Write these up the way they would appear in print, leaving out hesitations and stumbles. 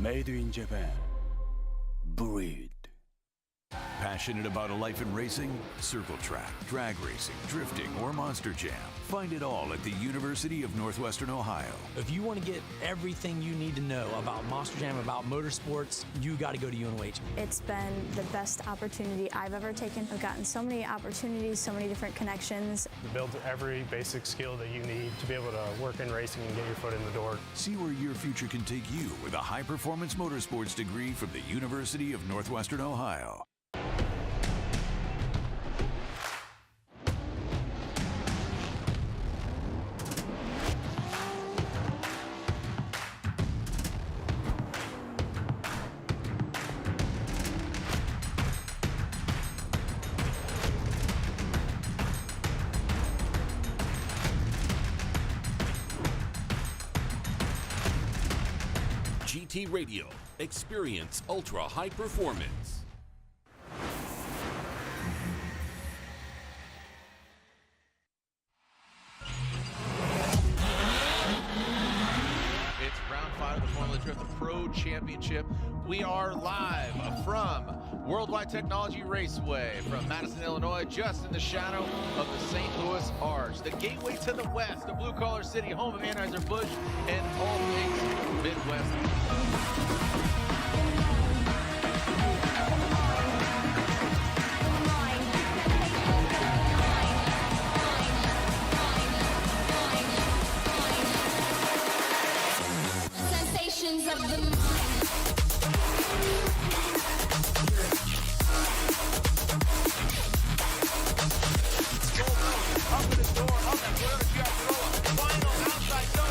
Made in Japan. Breed. Passionate about a life in racing? Circle track, drag racing, drifting, or Monster Jam. Find it all at the University of Northwestern Ohio. If you want to get everything you need to know about Monster Jam, about motorsports, you got to go to UNOH. It's been the best opportunity I've ever taken. I've gotten so many opportunities, so many different connections. To build every basic skill that you need to be able to work in racing and get your foot in the door. See where your future can take you with a high-performance motorsports degree from the University of Northwestern Ohio. GT Radio. Experience ultra high performance. It's round 5 of the Formula Drift Pro Championship. We are live from Worldwide Technology Raceway from Madison, Illinois, just in the shadow of the St. Louis Arch, the gateway to the west, the blue-collar city, home of Anheuser-Busch and all things Midwest. Sensations of the mind. Up in the door of that Toyota Giacola. Final outside zone,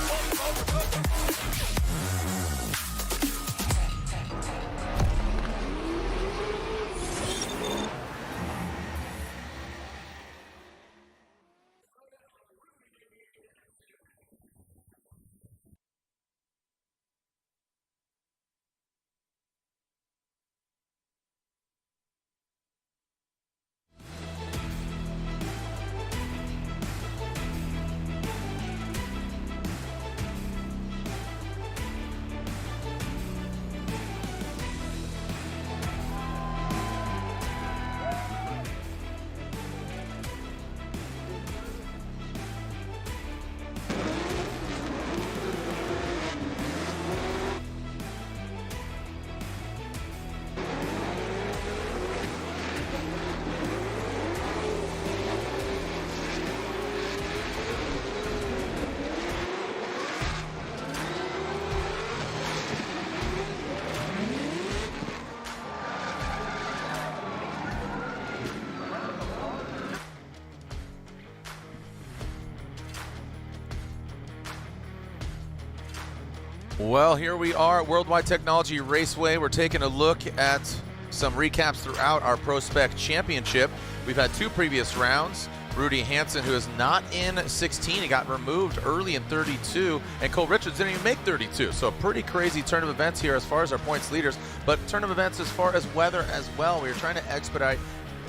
Well, here we are at Worldwide Technology Raceway. We're taking a look at some recaps throughout our PROSPEC Championship. We've had 2 previous rounds. Rudy Hansen, who is not in 16, he got removed early in 32, and Cole Richards didn't even make 32. So a pretty crazy turn of events here as far as our points leaders, but turn of events as far as weather as well. We were trying to expedite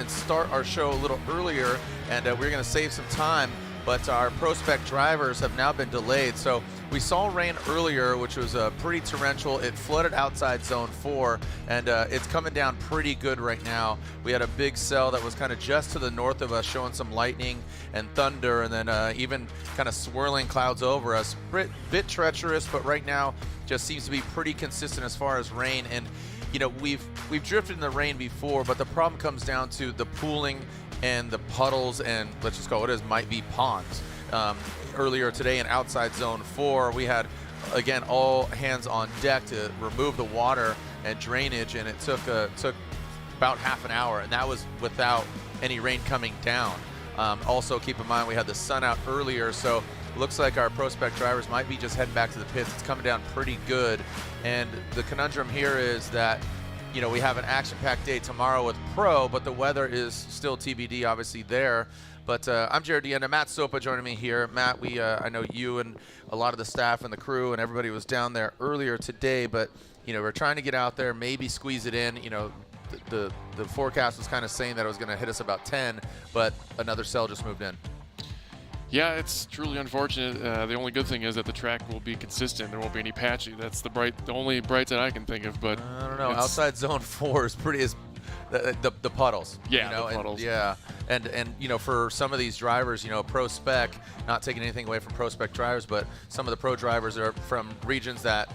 and start our show a little earlier, and we're going to save some time, but our PROSPEC drivers have now been delayed. So we saw rain earlier, which was pretty torrential. It flooded outside zone 4, and it's coming down pretty good right now. We had a big cell that was kind of just to the north of us, showing some lightning and thunder, and then even kind of swirling clouds over us. Bit treacherous, but right now just seems to be pretty consistent as far as rain. And you know, we've drifted in the rain before, but the problem comes down to the pooling and the puddles, and let's just call it as might be ponds. Earlier today in outside zone 4, we had again all hands on deck to remove the water and drainage, and it took about half an hour, and that was without any rain coming down. Also keep in mind we had the sun out earlier, so looks like our PROSPEC drivers might be just heading back to the pits. It's coming down pretty good, and the conundrum here is that, you know, we have an action-packed day tomorrow with Pro, but the weather is still TBD, obviously, there. But I'm Jared Deanna, Matt Sopa joining me here. Matt, I know you and a lot of the staff and the crew and everybody was down there earlier today, but you know, we're trying to get out there, maybe squeeze it in. You know, the forecast was kind of saying that it was going to hit us about 10, but another cell just moved in. Yeah, it's truly unfortunate. The only good thing is that the track will be consistent. There won't be any patchy. That's the only bright that I can think of. But I don't know. Outside zone 4 is pretty the puddles. Yeah, you know, the puddles. And you know, for some of these drivers, you know, ProSpec, not taking anything away from ProSpec drivers, but some of the pro drivers are from regions that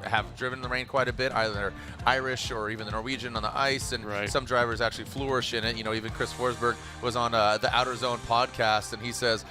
have driven in the rain quite a bit, either they're Irish or even the Norwegian on the ice, and some drivers actually flourish in it. You know, even Chris Forsberg was on the Outer Zone podcast, and he said,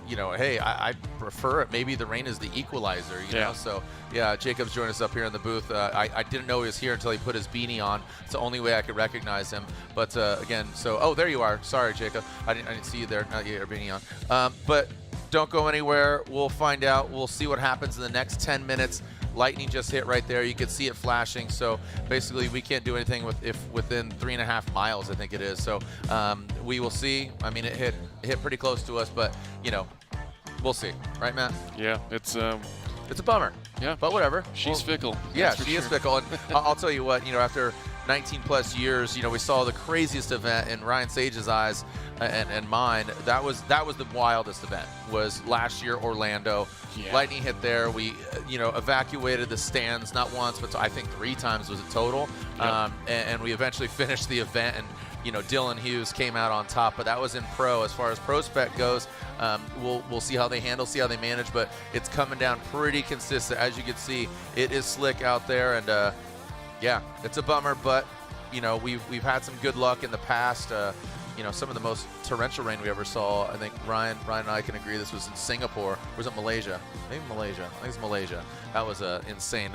you know, hey, I prefer it. Maybe the rain is the equalizer, you know. So yeah, Jacob's joined us up here in the booth. I didn't know he was here until he put his beanie on. It's the only way I could recognize him. But again, so there you are. Sorry, Jacob, I didn't see you there. Not yet, your beanie on. But don't go anywhere. We'll find out. We'll see what happens in the next 10 minutes. Lightning just hit right there. You could see it flashing. So basically, we can't do anything within 3.5 miles, I think it is. So we will see. I mean, it hit pretty close to us, but you know, we'll see, right, Matt? Yeah, it's a bummer. Yeah, but whatever. She's fickle. Yeah, she is fickle. And I'll tell you what. You know, after 19 plus years, you know, we saw the craziest event in Ryan Sage's eyes and mine. That was the wildest event. Was last year Orlando. Yeah. Lightning hit there. We, you know, evacuated the stands not once, but I think 3 times was it total. Yep. And we eventually finished the event, and you know, Dylan Hughes came out on top. But that was in pro. As far as ProSpec goes, we'll see how they handle, see how they manage. But it's coming down pretty consistent, as you can see. It is slick out there, and yeah, it's a bummer. But you know, we've had some good luck in the past. You know, some of the most torrential rain we ever saw. I think Ryan and I can agree this was in Singapore. Or was it Malaysia? Maybe Malaysia. I think it's Malaysia. That was insane.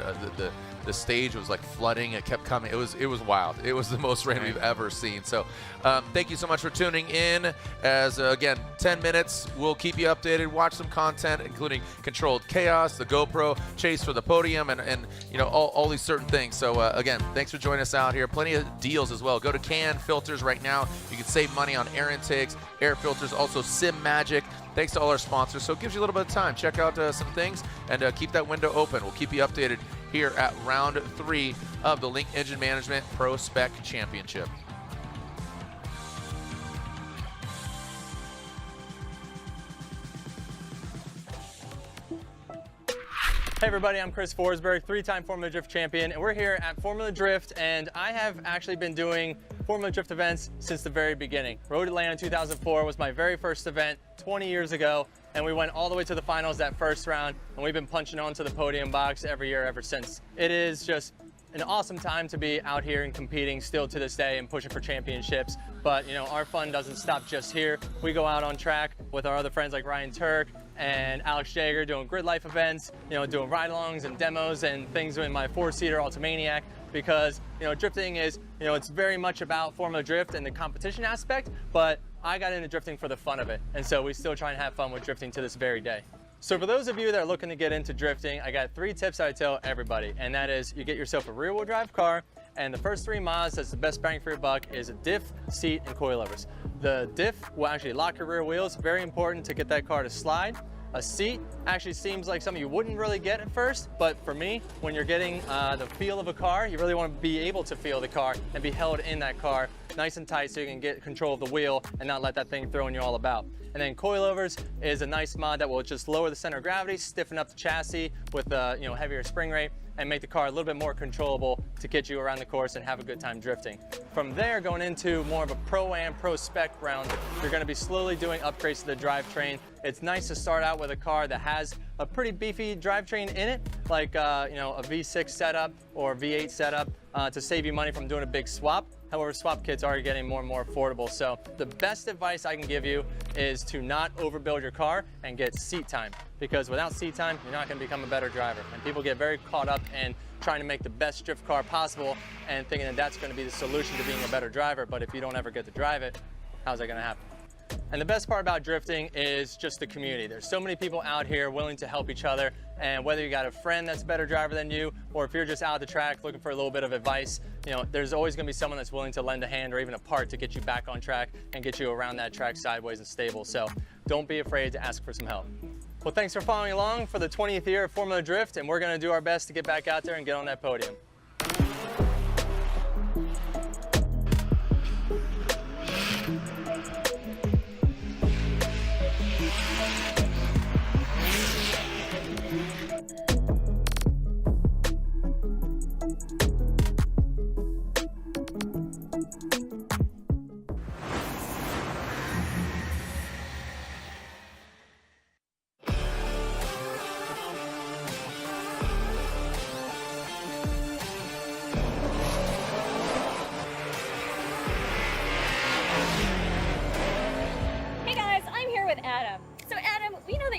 The stage was like flooding. It kept coming. It was wild. It was the most rain we've ever seen. So thank you so much for tuning in. As again, 10 minutes. We'll keep you updated. Watch some content, including Controlled Chaos, the GoPro chase for the podium, and you know, all these certain things. So again, thanks for joining us out here. Plenty of deals as well. Go to Can Filters right now. You can save money on air intakes, air filters, also Sim Magic. Thanks to all our sponsors. So it gives you a little bit of time. Check out some things and keep that window open. We'll keep you updated here at round 3 of the Link Engine Management ProSpec Championship. Hey everybody, I'm Chris Forsberg, 3-time Formula Drift champion, and we're here at Formula Drift, and I have actually been doing Formula Drift events since the very beginning. Road Atlanta 2004 was my very first event 20 years ago, and we went all the way to the finals that first round, and we've been punching on to the podium box every year ever since. It is just an awesome time to be out here and competing still to this day and pushing for championships. But you know, our fun doesn't stop just here. We go out on track with our other friends like Ryan Turk and Alex Jager doing grid life events, you know, doing ride-alongs and demos and things in my 4-seater Ultimaniac, because you know, drifting is, you know, it's very much about Formula Drift and the competition aspect, but I got into drifting for the fun of it, and so we still try and have fun with drifting to this very day. So for those of you that are looking to get into drifting, I got 3 tips that I tell everybody, and that is you get yourself a rear-wheel drive car, and the first 3 miles that's the best bang for your buck is a diff, seat, and coilovers. The diff will actually lock your rear wheels, very important to get that car to slide. A seat actually seems like something you wouldn't really get at first, but for me, when you're getting the feel of a car, you really want to be able to feel the car and be held in that car nice and tight so you can get control of the wheel and not let that thing throwing you all about. And then coilovers is a nice mod that will just lower the center of gravity, stiffen up the chassis with a you know, heavier spring rate, and make the car a little bit more controllable to get you around the course and have a good time drifting. From there, going into more of a Pro-Am, Pro-Spec round, you're gonna be slowly doing upgrades to the drivetrain. It's nice to start out with a car that has a pretty beefy drivetrain in it, like you know, a V6 setup or V8 setup to save you money from doing a big swap. However, swap kits are getting more and more affordable. So the best advice I can give you is to not overbuild your car and get seat time, because without seat time, you're not going to become a better driver. And people get very caught up in trying to make the best drift car possible and thinking that that's going to be the solution to being a better driver. But if you don't ever get to drive it, how's that going to happen? And the best part about drifting is just the community. There's so many people out here willing to help each other, and whether you got a friend that's a better driver than you, or if you're just out of the track looking for a little bit of advice, you know, there's always gonna be someone that's willing to lend a hand or even a part to get you back on track and get you around that track sideways and stable. So don't be afraid to ask for some help. Well, thanks for following along for the 20th year of Formula Drift, and we're gonna do our best to get back out there and get on that podium.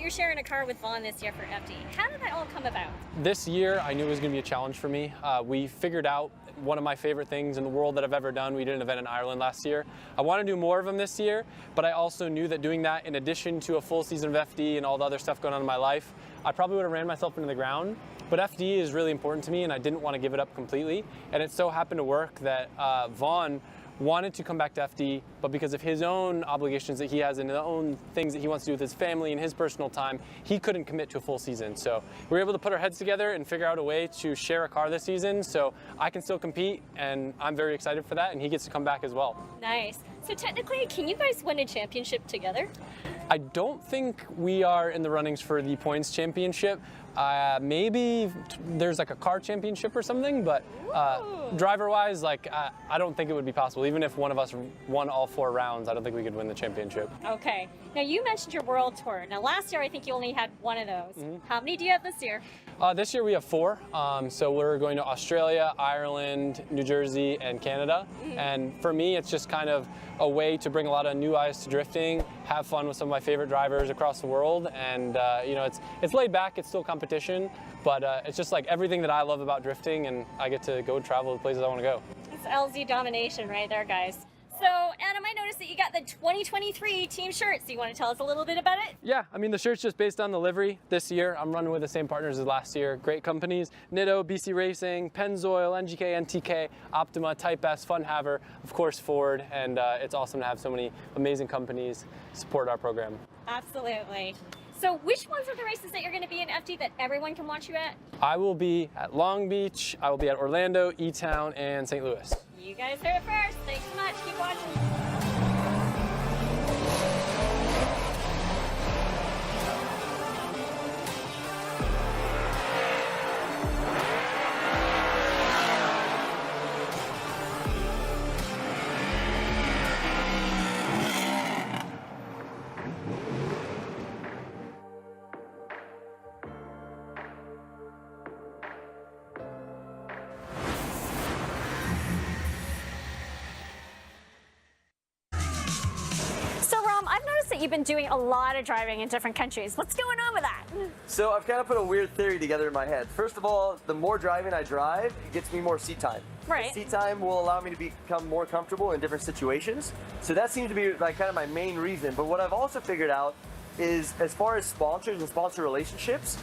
you're sharing a car with Vaughn this year for FD. How did that all come about? This year, I knew it was going to be a challenge for me. We figured out one of my favorite things in the world that I've ever done. We did an event in Ireland last year. I want to do more of them this year, but I also knew that doing that in addition to a full season of FD and all the other stuff going on in my life, I probably would have ran myself into the ground. But FD is really important to me, and I didn't want to give it up completely. And it so happened to work that Vaughn wanted to come back to FD, but because of his own obligations that he has and his own things that he wants to do with his family and his personal time, he couldn't commit to a full season. So we were able to put our heads together and figure out a way to share a car this season so I can still compete, and I'm very excited for that, and he gets to come back as well. Nice. So technically, can you guys win a championship together? I don't think we are in the runnings for the points championship. Maybe there's like a car championship or something, but driver-wise, like I don't think it would be possible. Even if one of us won all 4 rounds, I don't think we could win the championship. Okay. Now you mentioned your world tour. Now last year I think you only had one of those. How many do you have this year? This year we have 4. So we're going to Australia, Ireland, New Jersey, and Canada. And for me, it's just kind of a way to bring a lot of new eyes to drifting, have fun with some of my favorite drivers across the world, and you know, it's laid back. It's still competition, but it's just like everything that I love about drifting, and I get to go travel to the places I want to go. It's LZ domination right there, guys. So, Adam, I noticed that you got the 2023 team shirts. Do you want to tell us a little bit about it? Yeah, I mean, the shirt's just based on the livery this year. I'm running with the same partners as last year. Great companies, Nitto, BC Racing, Pennzoil, NGK, NTK, Optima, Type S, Funhaver, of course Ford, and it's awesome to have so many amazing companies support our program. Absolutely. So which ones are the races that you're going to be in FD that everyone can watch you at? I will be at Long Beach, I will be at Orlando, E-Town, and St. Louis. You guys heard it first. Thanks so much. Keep watching. You've been doing a lot of driving in different countries. What's going on with that? So I've kind of put a weird theory together in my head. First of all, the more driving I drive, it gets me more seat time. Right. Seat time will allow me to become more comfortable in different situations. So that seems to be like kind of my main reason. But what I've also figured out is, as far as sponsors and sponsor relationships,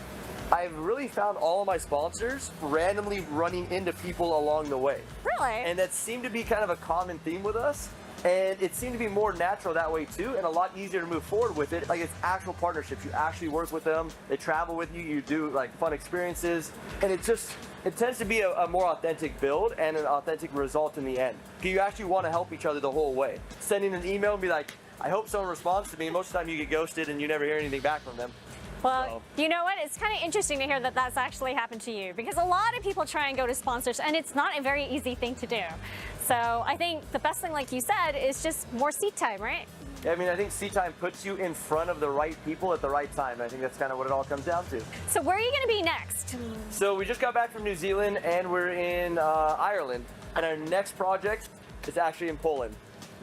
I've really found all of my sponsors randomly running into people along the way. Really? And that seemed to be kind of a common theme with us. And it seemed to be more natural that way too, and a lot easier to move forward with it. Like, it's actual partnerships. You actually work with them. They travel with you. You do like fun experiences, and it tends to be a more authentic build and an authentic result in the end. You actually want to help each other the whole way. Sending an email and be like, I hope someone responds to me. Most of the time you get ghosted and you never hear anything back from them. Well, you know what? It's kind of interesting to hear that that's actually happened to you, because a lot of people try and go to sponsors, and it's not a very easy thing to do. So I think the best thing, like you said, is just more seat time, right? Yeah, I mean, I think seat time puts you in front of the right people at the right time. I think that's kind of what it all comes down to. So where are you going to be next? So we just got back from New Zealand, and we're in Ireland. And our next project is actually in Poland.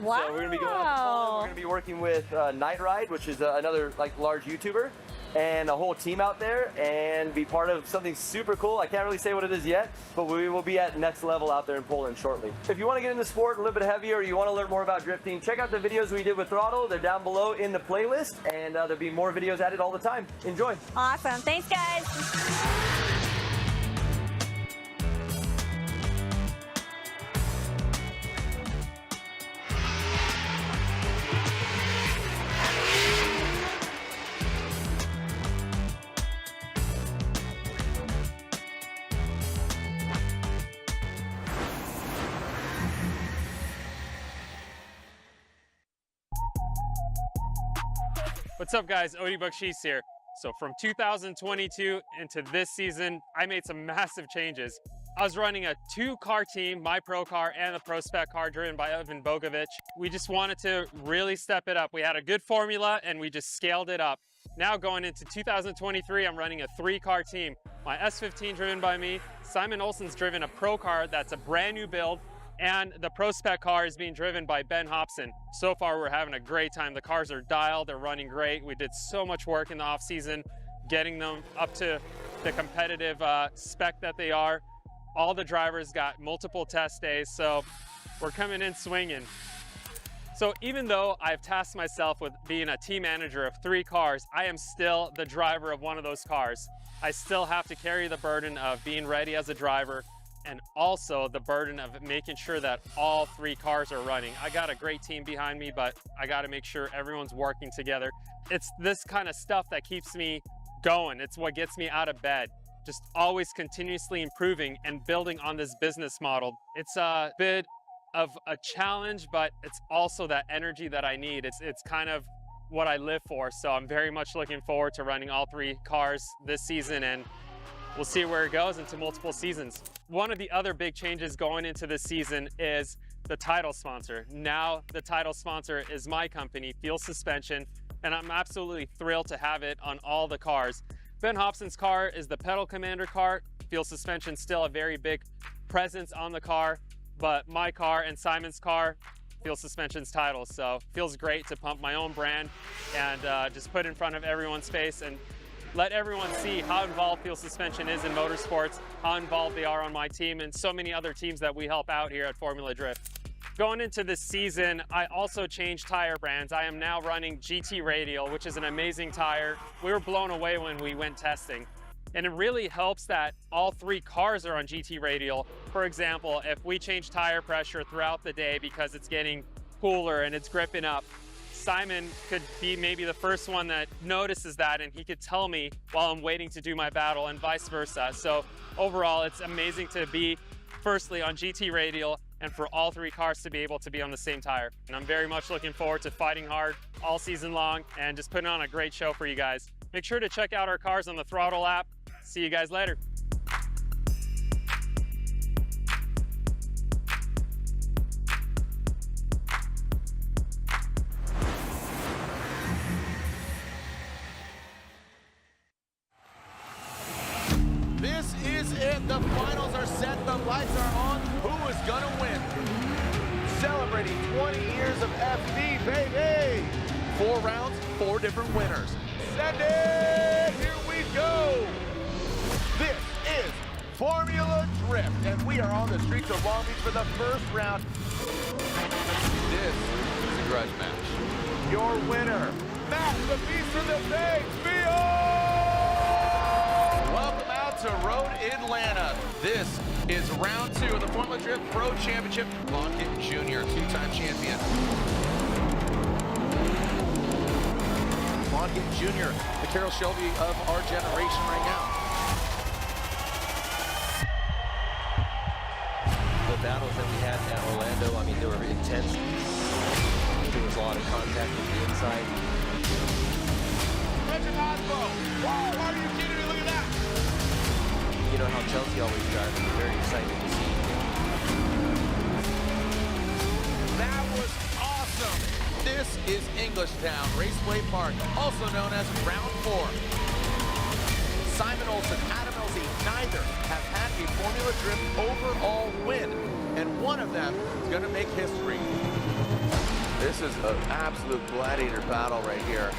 Wow. So we're going to be going to Poland. We're going to be working with Night Ride, which is another like large YouTuber, and a whole team out there, and be part of something super cool. I can't really say what it is yet, but we will be at next level out there in Poland shortly. If you want to get into sport a little bit heavier, or you want to learn more about drifting, check out the videos we did with Throttle. They're down below in the playlist, and there'll be more videos added all the time. Enjoy. Awesome. Thanks, guys. What's up, guys? Odie Buckshees here. So from 2022 into this season, I made some massive changes. I was running a 2-car team, my pro car and the PROSPEC car driven by Ivan Bogovic. We just wanted to really step it up. We had a good formula and we just scaled it up. Now going into 2023, I'm running a 3-car team. My S15 driven by me, Simon Olsen's driven a pro car that's a brand new build, And the PROSPEC car is being driven by Ben Hobson. So far, we're having a great time. The cars are dialed, they're running great. We did so much work in the off season, getting them up to the competitive spec that they are. All the drivers got multiple test days, so we're coming in swinging. So even though I've tasked myself with being a team manager of 3 cars, I am still the driver of one of those cars. I still have to carry the burden of being ready as a driver, and also the burden of making sure that all 3 cars are running. I got a great team behind me, but I got to make sure everyone's working together. It's this kind of stuff that keeps me going. It's what gets me out of bed. Just always continuously improving and building on this business model. It's a bit of a challenge, but it's also that energy that I need. It's kind of what I live for. So I'm very much looking forward to running all 3 cars this season, and we'll see where it goes into multiple seasons. One of the other big changes going into this season is the title sponsor. Now the title sponsor is my company, Field Suspension, and I'm absolutely thrilled to have it on all the cars. Ben Hobson's car is the Pedal Commander car. Field Suspension still a very big presence on the car, but my car and Simon's car, Field Suspension's title. So it feels great to pump my own brand and just put it in front of everyone's face and let everyone see how involved Field Suspension is in motorsports, how involved they are on my team and so many other teams that we help out here at Formula Drift. Going into this season, I also changed tire brands. I am now running GT Radial, which is an amazing tire. We were blown away when we went testing. And it really helps that all 3 cars are on GT Radial. For example, if we change tire pressure throughout the day because it's getting cooler and it's gripping up, Simon could be maybe the first one that notices that, and he could tell me while I'm waiting to do my battle and vice versa. So overall, it's amazing to be firstly on GT Radial and for all 3 cars to be able to be on the same tire. And I'm very much looking forward to fighting hard all season long and just putting on a great show for you guys. Make sure to check out our cars on the Throttle app. See you guys later. This is it. The finals are set. The lights are on. Who is going to win? Celebrating 20 years of FD, baby. 4 rounds, 4 different winners. Send it. Here we go. This is Formula Drift, and we are on the streets of Long Beach for the first round. This is a grudge match. Your winner, Matt the Beast from the Bay, Welcome out to Road Atlanta. This is round 2 of the Formula Drift Pro Championship. Lockett Jr., 2-time champion. Lockett Jr., the Carroll Shelby of our generation right now. The battles that we had at Orlando, I mean, they were intense. There was a lot of contact with the inside. Richard Osbo! Wow, are you kidding me? Look at that! You know how Chelsea always drives. It's very exciting to see. That was awesome! This is Englishtown Raceway Park, also known as Round 4. Simon Olsen, Adam Elsey, neither have had a Formula Drift overall win, and one of them is going to make history. This is an absolute gladiator battle right here.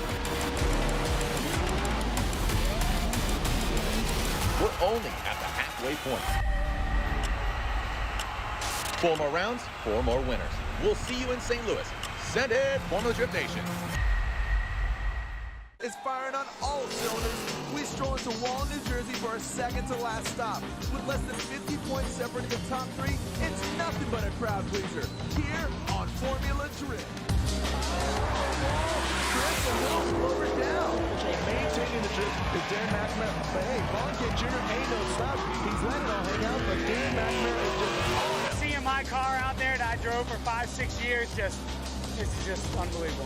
We're only at the halfway point. 4 more rounds, 4 more winners. We'll see you in St. Louis. Send it, Formula Drift Nation. Is firing on all cylinders. We stroll into Wall, New Jersey for our second to last stop. With less than 50 points separating the top 3, it's nothing but a crowd pleaser here on Formula Drift. Chris, a little slower down. Maintaining the drift is Darren McNamara. But hey, Vaughn Kid Jr. ain't no slouch. He's letting it all hang out, but Darren McNamara is just seeing my car out there that I drove for 5-6 years, this is just unbelievable.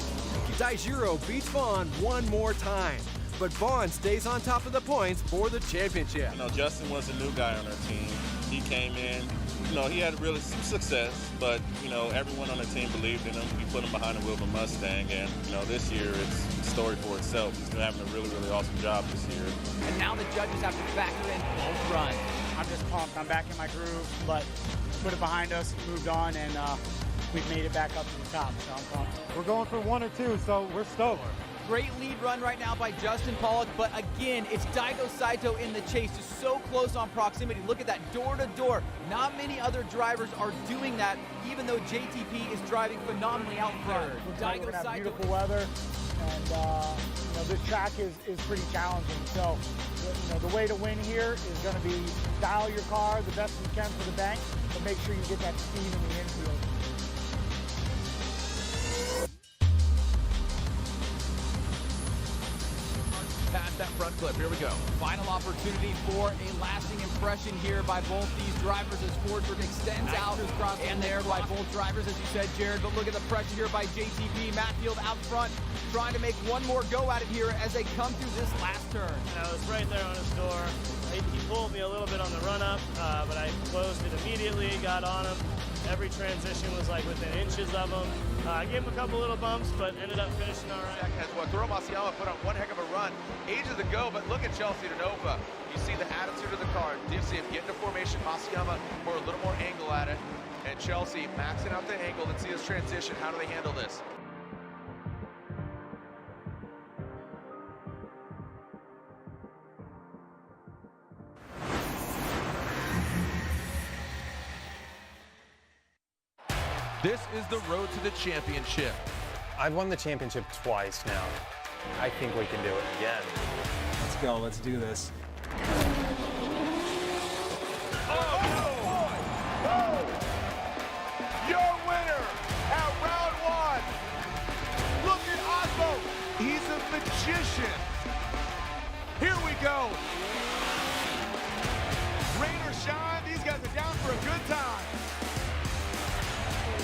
Daijiro beats Vaughn one more time, but Vaughn stays on top of the points for the championship. You know, Justin was a new guy on our team. He came in, you know, he had really some success, but, you know, everyone on the team believed in him. We put him behind the wheel of a Mustang, and, you know, this year it's a story for itself. He's been having a really, really awesome job this year. And now the judges have to factor in both runs. I I'm just pumped. I'm back in my groove, but put it behind us, moved on, and we've made it back up to the top, so I'm pumped. We're going for 1 or 2, so we're stoked. Great lead run right now by Justin Pollock, but again, it's Daigo Saito in the chase, just so close on proximity. Look at that door-to-door. Not many other drivers are doing that, even though JTP is driving phenomenally out front. Looks like we're gonna have beautiful weather, and you know, this track is pretty challenging. So, you know, the way to win here is going to be dial your car the best you can for the bank, but make sure you get that speed in the infield. Past that front clip, here we go. Final opportunity for a lasting impression here by both these drivers as Forsberg extends out and there by both drivers, as you said, Jared. But look at the pressure here by JTP. Matfield out front, trying to make one more go at it here as they come through this last turn. I was right there on his door. He pulled me a little bit on the run-up, but I closed it immediately, got on him. Every transition was like within inches of him. I gave him a couple little bumps, but ended up finishing all right. As Wataru Masayama put on one heck of a run ages ago, but look at Chelsea DeNova. You see the attitude of the car. Do you see him get into formation? Masayama for a little more angle at it, and Chelsea maxing out the angle. Let's see this transition. How do they handle this? This is the road to the championship. I've won the championship twice now. I think we can do it again. Let's go, let's do this. Your winner at round 1. Look at Osmo. He's a magician. Here we go. Rain or shine, these guys are down for a good time.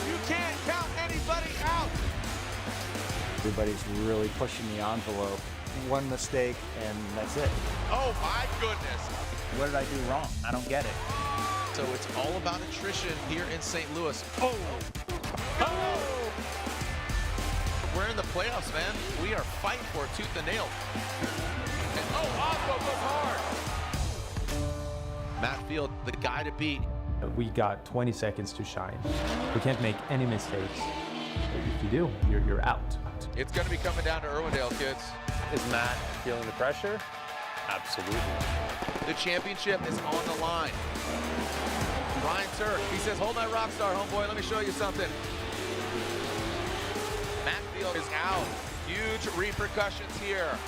You can't count anybody out. Everybody's really pushing the envelope. One mistake and that's it. Oh my goodness. What did I do wrong? I don't get it. So it's all about attrition here in St. Louis. We're in the playoffs, man. We are fighting for it tooth and nail. And Osmo goes hard. Matt Field, the guy to beat. We got 20 seconds to shine. We can't make any mistakes. If you do, you're out. It's going to be coming down to Irwindale, kids. Is Matt feeling the pressure? Absolutely. The championship is on the line. Ryan Turk, he says, hold that rock star, homeboy. Let me show you something. Matt Field is out. Huge repercussions here.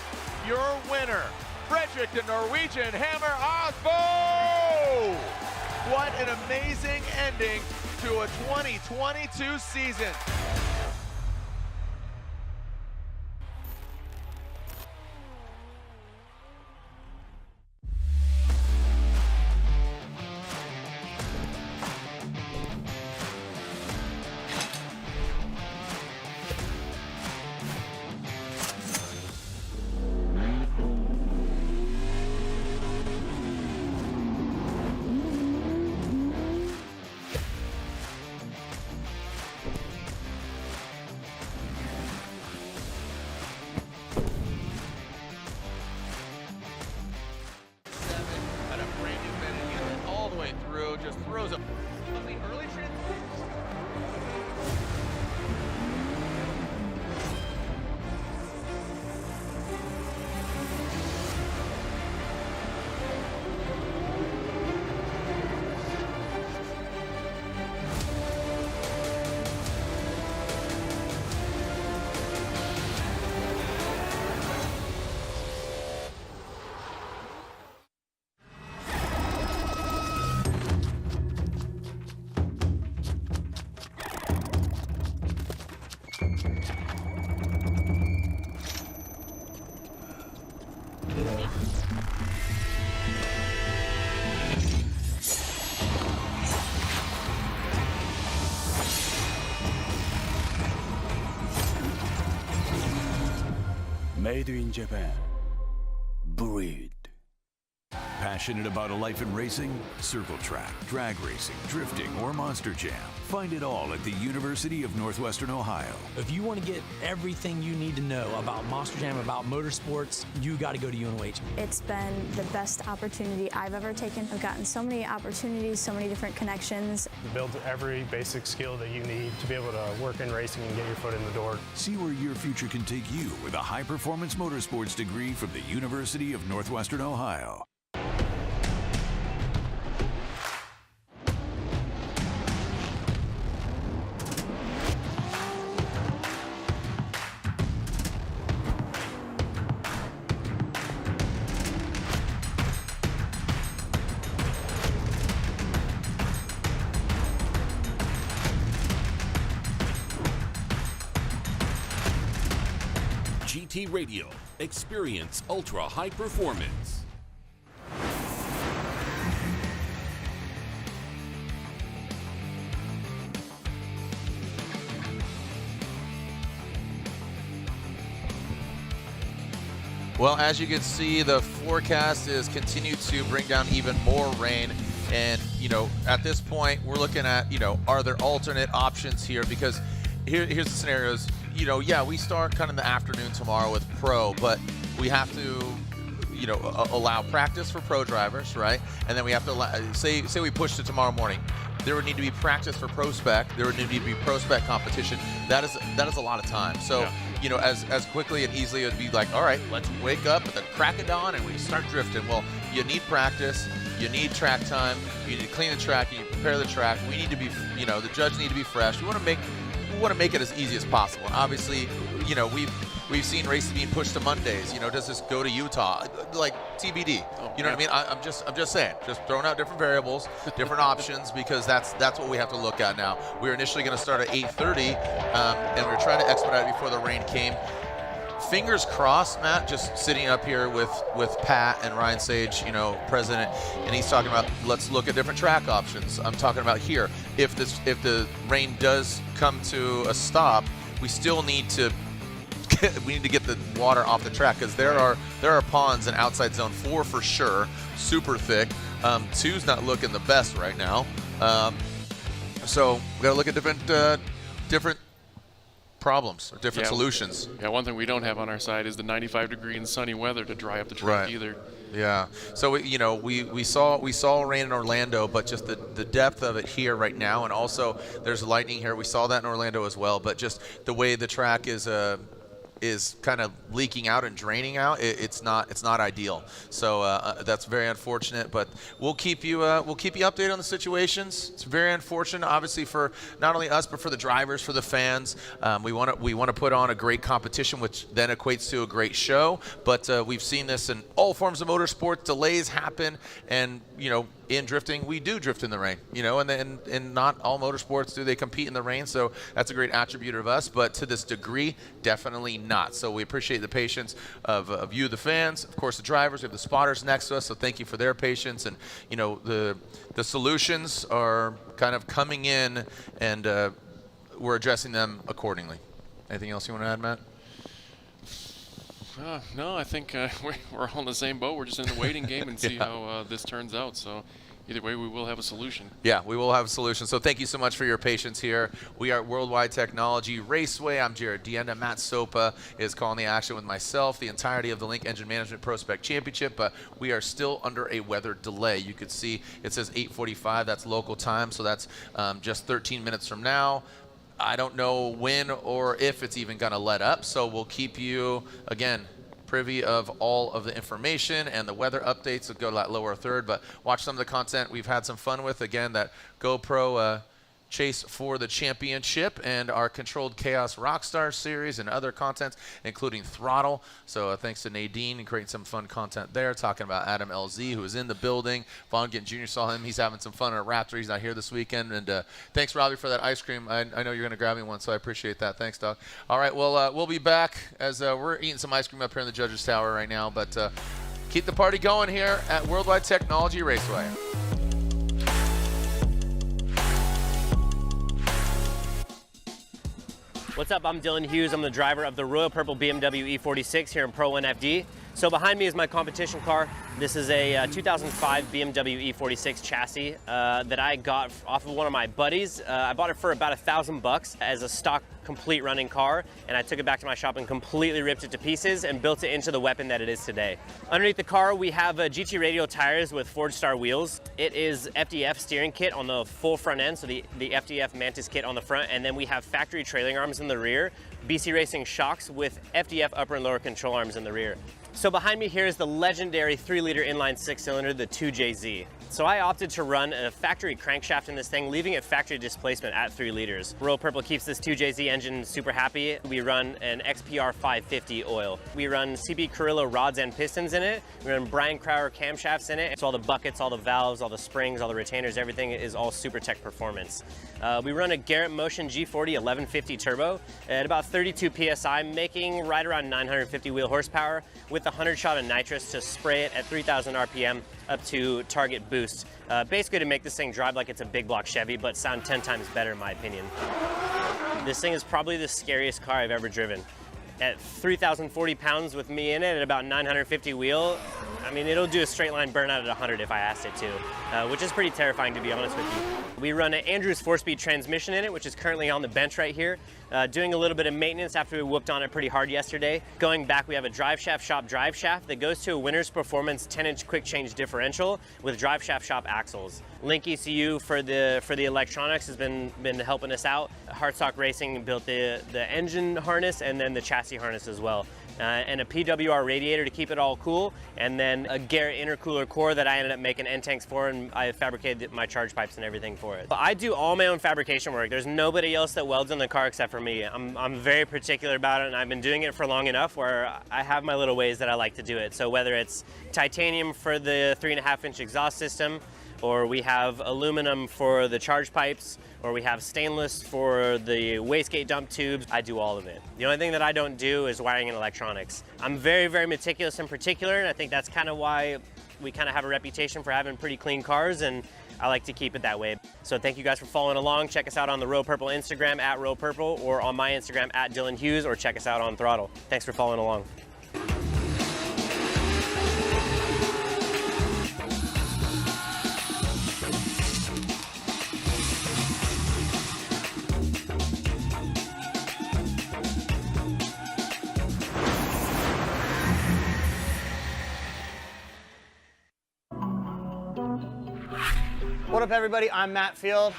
Your winner, Frederick the Norwegian Hammer Osbo! What an amazing ending to a 2022 season. Just throws a early transition. Made in Japan. Breed. Passionate about a life in racing? Circle track, drag racing, drifting, or Monster Jam. Find it all at the University of Northwestern Ohio. If you want to get everything you need to know about Monster Jam, about motorsports, you got to go to UNOH. It's been the best opportunity I've ever taken. I've gotten so many opportunities, so many different connections. You build every basic skill that you need to be able to work in racing and get your foot in the door. See where your future can take you with a high-performance motorsports degree from the University of Northwestern Ohio. GT Radio. Experience ultra high performance. Well, as you can see, the forecast is continued to bring down even more rain. And, you know, at this point, we're looking at, you know, are there alternate options here? Because here's the scenarios. You know, yeah, we start kind of in the afternoon tomorrow with pro, but we have to, you know, allow practice for pro drivers, right? And then we have to allow, say we push to tomorrow morning. There would need to be practice for PROSPEC. There would need to be PROSPEC competition. That is a lot of time. So, you know, as quickly and easily it would be like, all right, let's wake up at the crack of dawn and we start drifting. Well, you need practice. You need track time. You need to clean the track. You need to prepare the track. We need to be, you know, the judges need to be fresh. We want to make it as easy as possible. And obviously, you know, we've seen races being pushed to Mondays. You know, does this go to Utah? Like TBD. You know what I mean? I'm just saying, just throwing out different variables, different options, because that's what we have to look at now. We were initially going to start at 8:30, and we were trying to expedite it before the rain came. Fingers crossed, Matt, just sitting up here with Pat and Ryan Sage, you know, president, and he's talking about, let's look at different track options. I'm talking about here, if the rain does come to a stop, we still need to get the water off the track, because there are ponds in outside zone 4 for sure, super thick. 2's not looking the best right now, so we got to look at different problems or different solutions. Yeah, one thing we don't have on our side is the 95-degree and sunny weather to dry up the track either. Yeah. So we saw rain in Orlando, but just the depth of it here right now, and also there's lightning here. We saw that in Orlando as well, but just the way the track is kind of leaking out and draining out, it's not ideal. So that's very unfortunate, but we'll keep you updated on the situations. It's very unfortunate, obviously, for not only us but for the drivers, for the fans. We want to put on a great competition, which then equates to a great show. But we've seen this in all forms of motorsports. Delays happen, and you know, in drifting, we do drift in the rain, you know, and not all motorsports do they compete in the rain, so that's a great attribute of us, but to this degree, definitely not. So we appreciate the patience of you, the fans, of course the drivers. We have the spotters next to us, so thank you for their patience, and you know, the solutions are kind of coming in, and we're addressing them accordingly. Anything else you want to add, Matt? No, I think we're all in the same boat. We're just in the waiting game and see how this turns out. So either way, we will have a solution. Yeah, we will have a solution. So thank you so much for your patience here. We are at Worldwide Technology Raceway. I'm Jared Dienda. Matt Sopa is calling the action with myself, the entirety of the Link Engine Management PROSPEC Championship, but we are still under a weather delay. You could see it says 8:45. That's local time, so that's just 13 minutes from now. I don't know when or if it's even going to let up, so we'll keep you, again, privy of all of the information and the weather updates. Will go to that lower third, but watch some of the content we've had some fun with. Again, that GoPro chase for the championship and our Controlled Chaos Rockstar series and other content, including Throttle. So thanks to Nadine and creating some fun content there, talking about Adam LZ, who is in the building. Vaughn Gittin Jr. saw him. He's having some fun at Raptor. He's not here this weekend. And thanks, Robbie, for that ice cream. I know you're going to grab me one, so I appreciate that. Thanks, dog. All right, well, we'll be back as we're eating some ice cream up here in the Judges Tower right now. But keep the party going here at Worldwide Technology Raceway. What's up? I'm Dylan Hughes. I'm the driver of the Royal Purple BMW E46 here in Pro 1 FD. So behind me is my competition car. This is a 2005 BMW E46 chassis that I got off of one of my buddies. I bought it for about $1,000 as a stock complete running car, and I took it back to my shop and completely ripped it to pieces and built it into the weapon that it is today. Underneath the car, we have GT radial tires with Forged Star wheels. It is FDF steering kit on the full front end, so the FDF Mantis kit on the front, and then we have factory trailing arms in the rear, BC Racing shocks with FDF upper and lower control arms in the rear. So behind me here is the legendary 3-liter inline 6-cylinder, the 2JZ. So I opted to run a factory crankshaft in this thing, leaving it factory displacement at 3 liters. Royal Purple keeps this 2JZ engine super happy. We run an XPR 550 oil. We run CB Carrillo rods and pistons in it. We run Brian Crowder camshafts in it. So all the buckets, all the valves, all the springs, all the retainers, everything is all Super Tech performance. We run a Garrett Motion G40 1150 turbo at about 32 PSI, making right around 950 wheel horsepower with 100 shot of nitrous to spray it at 3,000 RPM up to target boost. Basically to make this thing drive like it's a big block Chevy, but sound 10 times better in my opinion. This thing is probably the scariest car I've ever driven. At 3,040 pounds with me in it at about 950 wheel, I mean, it'll do a straight line burnout at 100 if I asked it to, which is pretty terrifying to be honest with you. We run an Andrews 4-speed transmission in it, which is currently on the bench right here, doing a little bit of maintenance after we whooped on it pretty hard yesterday. Going back, we have a drive shaft shop drive shaft that goes to a Winner's Performance 10-inch quick change differential with drive shaft shop axles. Link ECU for the electronics has been helping us out. Hardstock Racing built the engine harness and then the chassis harness as well. And a PWR radiator to keep it all cool, and then a Garrett intercooler core that I ended up making end tanks for, and I fabricated my charge pipes and everything for it. But I do all my own fabrication work. There's nobody else that welds on the car except for me. I'm very particular about it, and I've been doing it for long enough where I have my little ways that I like to do it. So whether it's titanium for the 3.5-inch exhaust system, or we have aluminum for the charge pipes, or we have stainless for the wastegate dump tubes, I do all of it. The only thing that I don't do is wiring and electronics. I'm very, very meticulous in particular, and I think that's kind of why we kind of have a reputation for having pretty clean cars, and I like to keep it that way. So thank you guys for following along. Check us out on the Royal Purple Instagram at Royal Purple, or on my Instagram at Dylan Hughes, or check us out on Throttle. Thanks for following along. What up everybody, I'm Matt Field.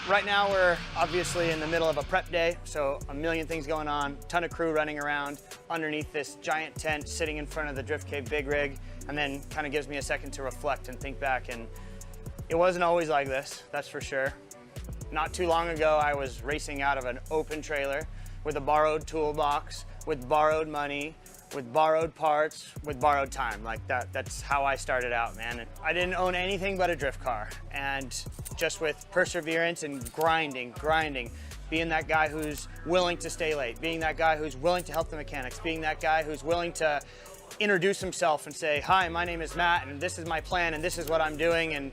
Right now we're obviously in the middle of a prep day, so a million things going on, ton of crew running around underneath this giant tent sitting in front of the Drift Cave big rig, and then kind of gives me a second to reflect and think back, and it wasn't always like this, that's for sure. Not too long ago I was racing out of an open trailer with a borrowed toolbox, with borrowed money, with borrowed parts, with borrowed time. Like that's how I started out, man. I didn't own anything but a drift car. And just with perseverance and grinding, being that guy who's willing to stay late, being that guy who's willing to help the mechanics, being that guy who's willing to introduce himself and say, hi, my name is Matt, and this is my plan, and this is what I'm doing, and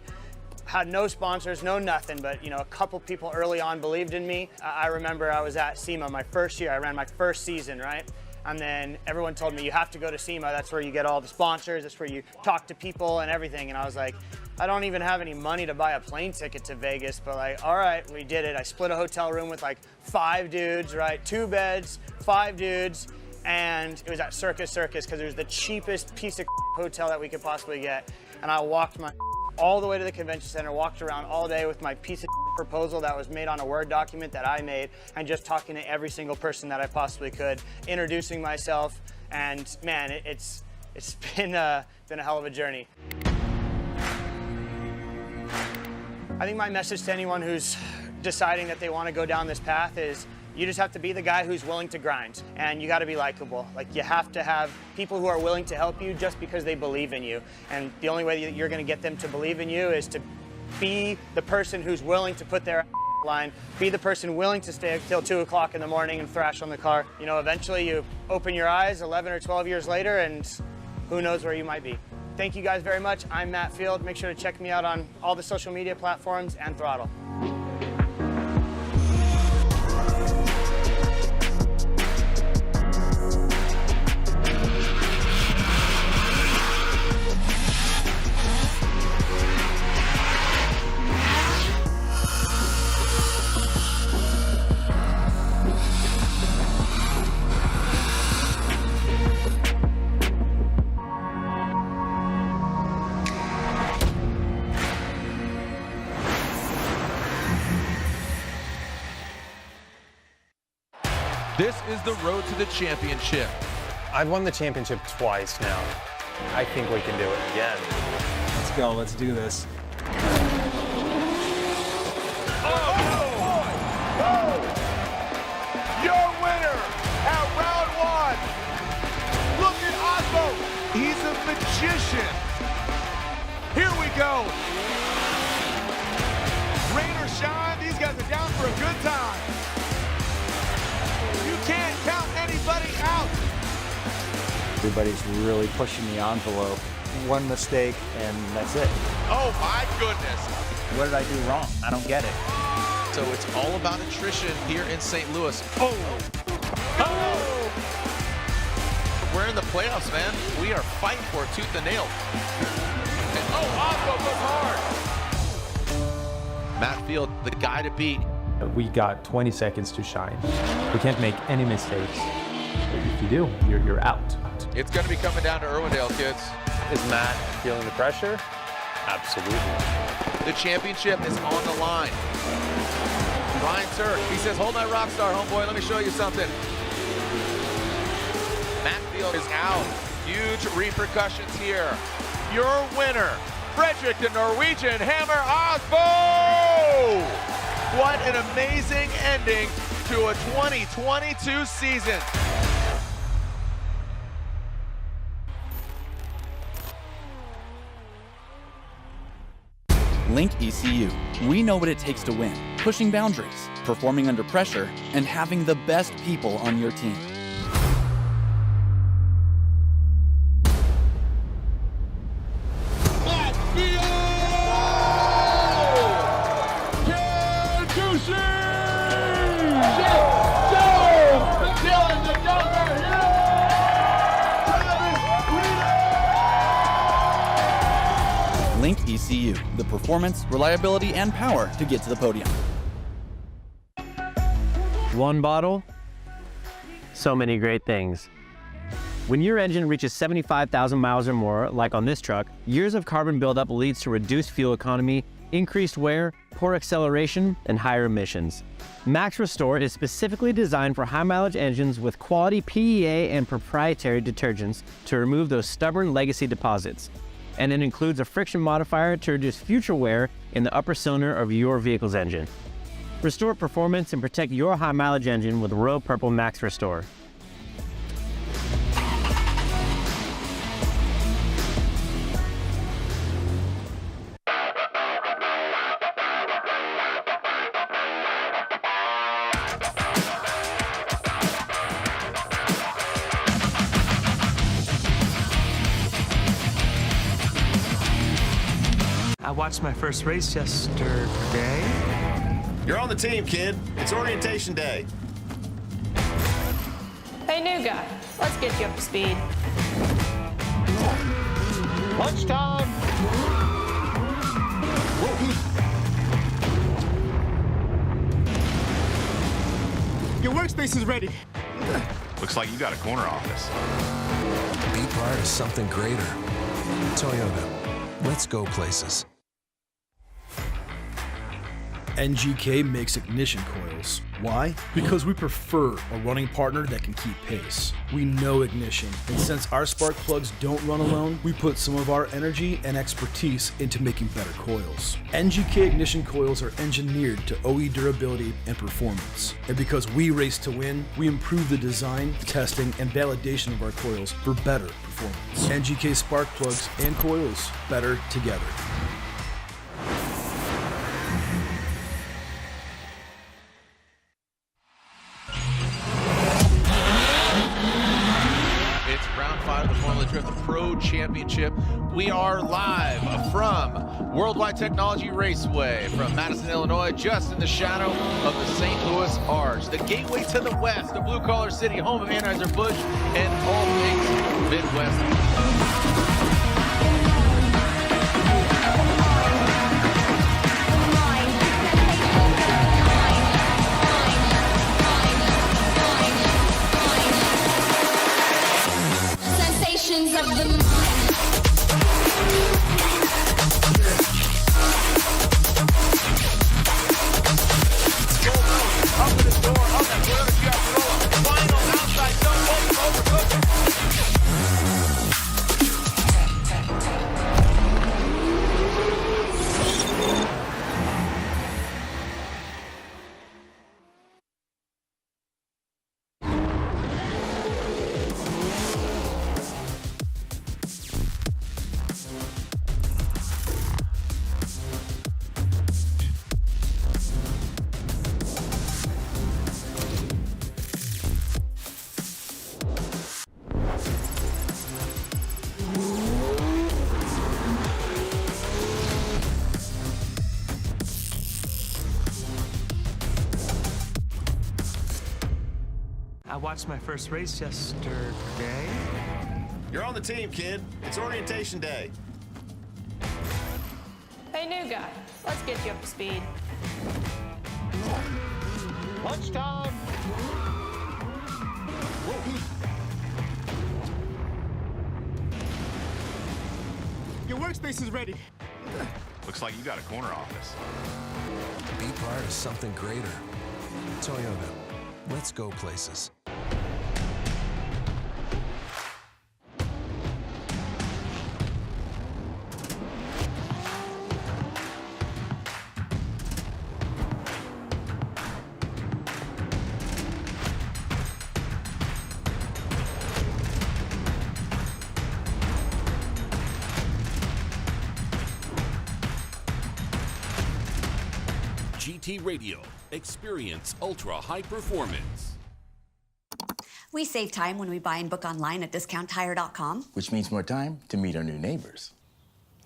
had no sponsors, no nothing, but you know, a couple people early on believed in me. I remember I was at SEMA my first year, I ran my first season, right? And then everyone told me, you have to go to SEMA, that's where you get all the sponsors, that's where you talk to people and everything. And I was like, I don't even have any money to buy a plane ticket to Vegas, but like, all right, we did it. I split a hotel room with like 5 dudes, right? 2 beds, 5 dudes, and it was at Circus because it was the cheapest piece of hotel that we could possibly get. And I walked all the way to the convention center, walked around all day with my piece of proposal that was made on a Word document that I made, and just talking to every single person that I possibly could, introducing myself, and man, it's been a hell of a journey. I think my message to anyone who's deciding that they want to go down this path is you just have to be the guy who's willing to grind, and you got to be likable. Like, you have to have people who are willing to help you just because they believe in you. And the only way that you're going to get them to believe in you is to be the person who's willing to put their line, be the person willing to stay till 2 o'clock in the morning and thrash on the car. You know, eventually you open your eyes 11 or 12 years later, and who knows where you might be. Thank you guys very much. I'm Matt Field. Make sure to check me out on all the social media platforms and Throttle. This is the road to the championship. I've won the championship twice now. I think we can do it again. Let's go. Let's do this. Your winner at round one. Look at Osmo. He's a magician. Here we go. Rain or shine, these guys are down for a good time. You can't count anybody out. Everybody's really pushing the envelope. One mistake, and that's it. Oh my goodness. What did I do wrong? I don't get it. So it's all about attrition here in St. Louis. We're in the playoffs, man. We are fighting for it tooth and nail. And Osmo goes hard. Matt Field, the guy to beat. We got 20 seconds to shine. We can't make any mistakes. If you do, you're out. It's going to be coming down to Irwindale, kids. Is Matt feeling the pressure? Absolutely. The championship is on the line. Ryan Turk, he says, hold my rock star, homeboy. Let me show you something. Matt Field is out. Huge repercussions here. Your winner, Frederick the Norwegian Hammer Osmo! What an amazing ending to a 2022 season. Link ECU. We know what it takes to win. Pushing boundaries, performing under pressure, and having the best people on your team. Link ECU, the performance, reliability, and power to get to the podium. One bottle, so many great things. When your engine reaches 75,000 miles or more, like on this truck, years of carbon buildup leads to reduced fuel economy, increased wear, poor acceleration, and higher emissions. Max Restore is specifically designed for high-mileage engines with quality PEA and proprietary detergents to remove those stubborn legacy deposits. And it includes a friction modifier to reduce future wear in the upper cylinder of your vehicle's engine. Restore performance and protect your high-mileage engine with Royal Purple Max Restore. I watched my first race yesterday. You're on the team, kid. It's orientation day. Hey, new guy. Let's get you up to speed. Lunchtime. Your workspace is ready. Looks like you got a corner office. Be part of something greater. Toyota. Let's go places. NGK makes ignition coils. Why? Because we prefer a running partner that can keep pace. We know ignition, and since our spark plugs don't run alone, we put some of our energy and expertise into making better coils. NGK ignition coils are engineered to OE durability and performance. And because we race to win, we improve the design, testing, and validation of our coils for better performance. NGK spark plugs and coils, better together. The Pro Championship. We are live from Worldwide Technology Raceway from Madison, Illinois, just in the shadow of the St. Louis Arch, the gateway to the west, the blue-collar city, home of Anheuser-Busch and all things Midwest. Of the mind. Open the door of that Toyota Giacola. I watched my first race yesterday. You're on the team, kid. It's orientation day. Hey, new guy, let's get you up to speed. Lunchtime! Your workspace is ready. Looks like you got a corner office. Be part of something greater. Toyota. Let's go places. GT Radio. Experience ultra high performance. We save time when we buy and book online at discounttire.com. Which means more time to meet our new neighbors.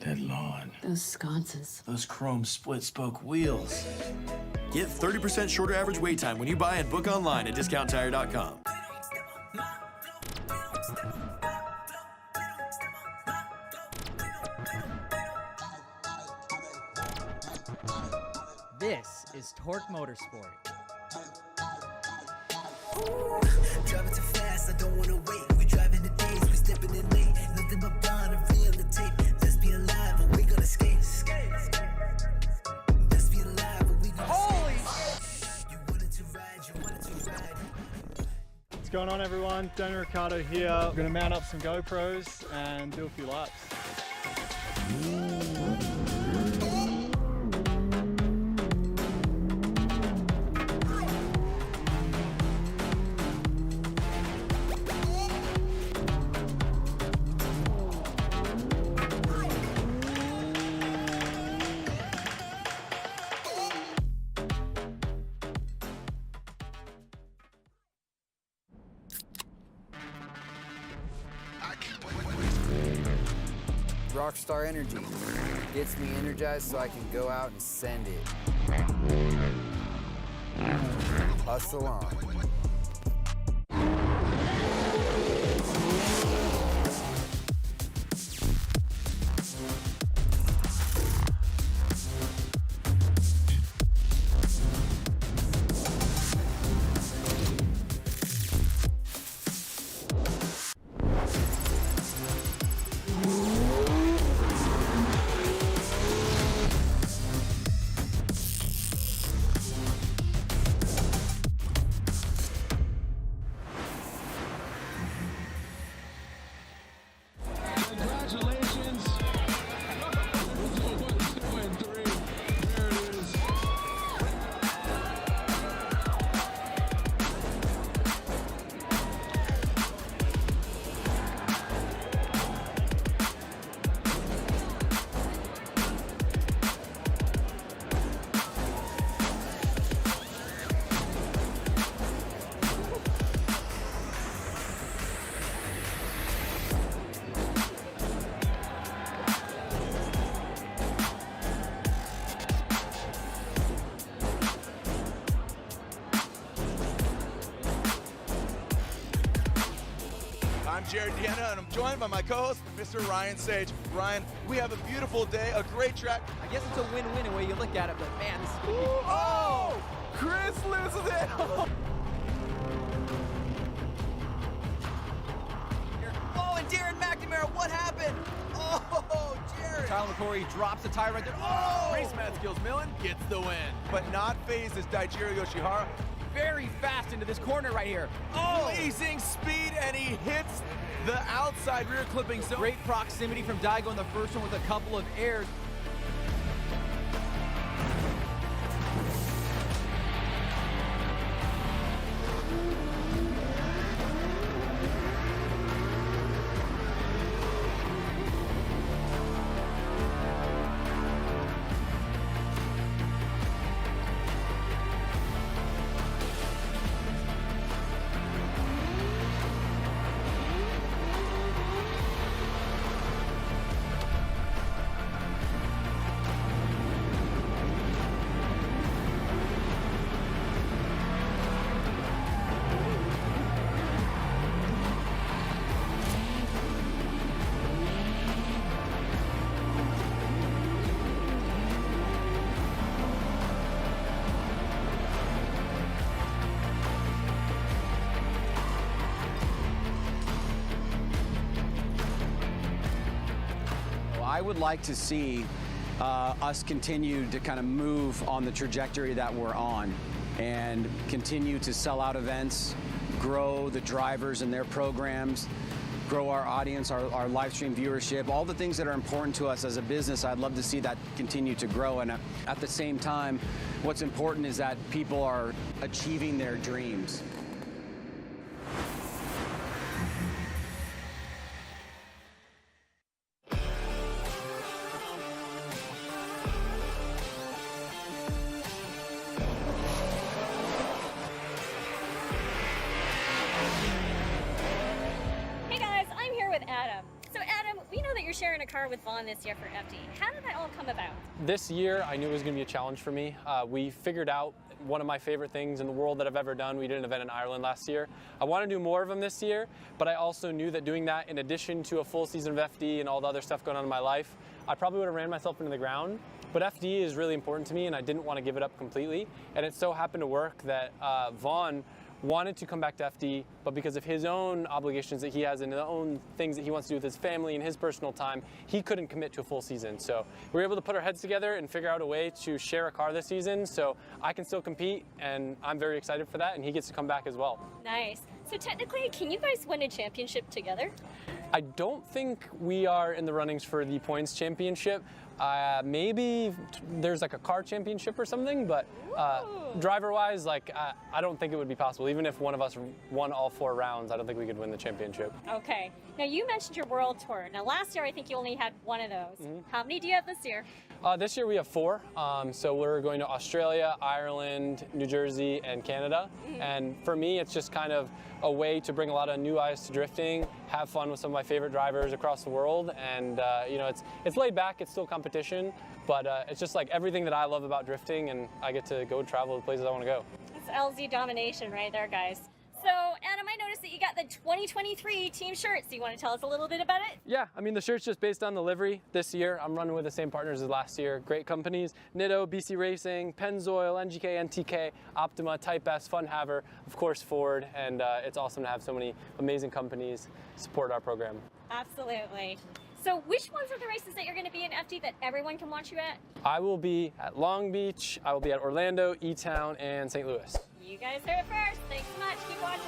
That lawn. Those sconces. Those chrome split-spoke wheels. Get 30% shorter average wait time when you buy and book online at discounttire.com. This is Torque Motorsport. Driving too fast, I don't wanna wait. We driving the days, we stepping in late. Nothing but blind and real the tape. Let's be alive, but we gonna skate. Let's be alive, but we gonna skate. You wanted to ride, you wanted to ride. What's going on, everyone? Daniel Ricciardo here. We're gonna mount up some GoPros and do a few laps. Rockstar Energy gets me energized so I can go out and send it. Hustle on. I'm Jared Deanna, and I'm joined by my co-host, Mr. Ryan Sage. Ryan, we have a beautiful day, a great track. I guess it's a win-win the way you look at it, but man, this is gonna be... Oh! Chris loses it! Oh, and Darren McNamara, what happened? Oh, Jared! Tyler McCory drops the tire right there. Oh! Race man skills, Millen gets the win. But not phased as Daijiro Yoshihara. Very fast into this corner right here. Oh! Blazing speed, and he hits the outside rear clipping zone. Great proximity from Daigo in the first one with a couple of airs. I would like to see us continue to kind of move on the trajectory that we're on and continue to sell out events, grow the drivers and their programs, grow our audience, our live stream viewership, all the things that are important to us as a business. I'd love to see that continue to grow. And at the same time, what's important is that people are achieving their dreams. Sharing a car with Vaughn this year for FD. How did that all come about? This year, I knew it was going to be a challenge for me. We figured out one of my favorite things in the world that I've ever done. We did an event in Ireland last year. I want to do more of them this year, but I also knew that doing that in addition to a full season of FD and all the other stuff going on in my life, I probably would have ran myself into the ground. But FD is really important to me, and I didn't want to give it up completely. And it so happened to work that Vaughn wanted to come back to FD, but because of his own obligations that he has and his own things that he wants to do with his family and his personal time, he couldn't commit to a full season. So we were able to put our heads together and figure out a way to share a car this season so I can still compete, and I'm very excited for that, and he gets to come back as well. Nice. So technically, can you guys win a championship together? I don't think we are in the runnings for the points championship. Maybe there's like a car championship or something, but driver-wise, like I don't think it would be possible. Even if one of us won all 4 rounds, I don't think we could win the championship. Okay. Now you mentioned your world tour. Now last year I think you only had 1 of those. How many do you have this year? This year we have 4. So we're going to Australia, Ireland, New Jersey, and Canada. And for me, it's just kind of a way to bring a lot of new eyes to drifting, have fun with some of my favorite drivers across the world, and you know, it's laid back. It's still competition, but it's just like everything that I love about drifting, and I get to go travel to the places I want to go. It's LZ domination right there, guys. So, Adam, I noticed that you got the 2023 team shirts. Do you want to tell us a little bit about it? Yeah, I mean, the shirt's just based on the livery this year. I'm running with the same partners as last year. Great companies, Nitto, BC Racing, Pennzoil, NGK, NTK, Optima, Type S, Funhaver, of course Ford, and it's awesome to have so many amazing companies support our program. Absolutely. So which ones are the races that you're going to be in FD that everyone can watch you at? I will be at Long Beach, I will be at Orlando, E-Town, and St. Louis. You guys heard it first. Thanks so much. Keep watching.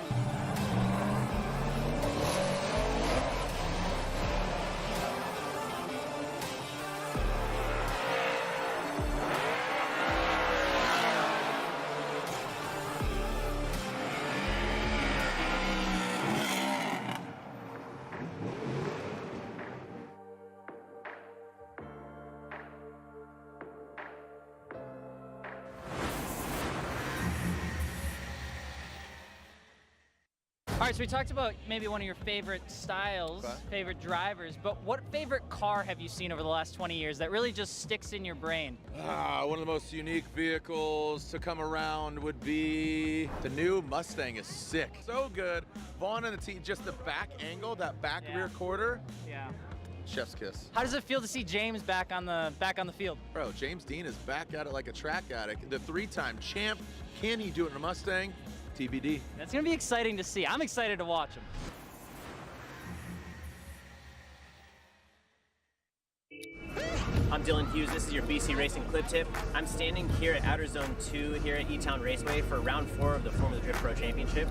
All right, so we talked about maybe one of your favorite styles, favorite drivers, but what favorite car have you seen over the last 20 years that really just sticks in your brain? One of the most unique vehicles to come around would be the new Mustang. Is sick. So good. Vaughn and the team, just the back angle, that back rear quarter. Yeah. Chef's kiss. How does it feel to see James back on the field? Bro, James Dean is back at it like a track addict. The 3-time champ. Can he do it in a Mustang? TBD. That's going to be exciting to see. I'm excited to watch him. I'm Dylan Hughes. This is your BC Racing Clip Tip. I'm standing here at Outer Zone 2 here at E-Town Raceway for round 4 of the Formula Drift Pro Championship.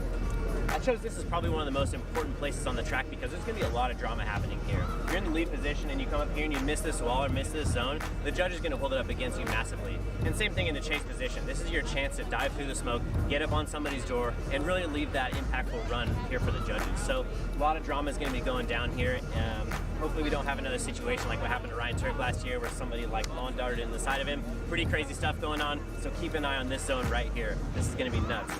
I chose this as probably one of the most important places on the track because there's going to be a lot of drama happening here. If you're in the lead position and you come up here and you miss this wall or miss this zone, the judge is going to hold it up against you massively. And same thing in the chase position. This is your chance to dive through the smoke, get up on somebody's door, and really leave that impactful run here for the judges. So a lot of drama is going to be going down here. Hopefully we don't have another situation like what happened to Ryan Turk last year where somebody like lawn darted in the side of him. Pretty crazy stuff going on, so keep an eye on this zone right here. This is going to be nuts.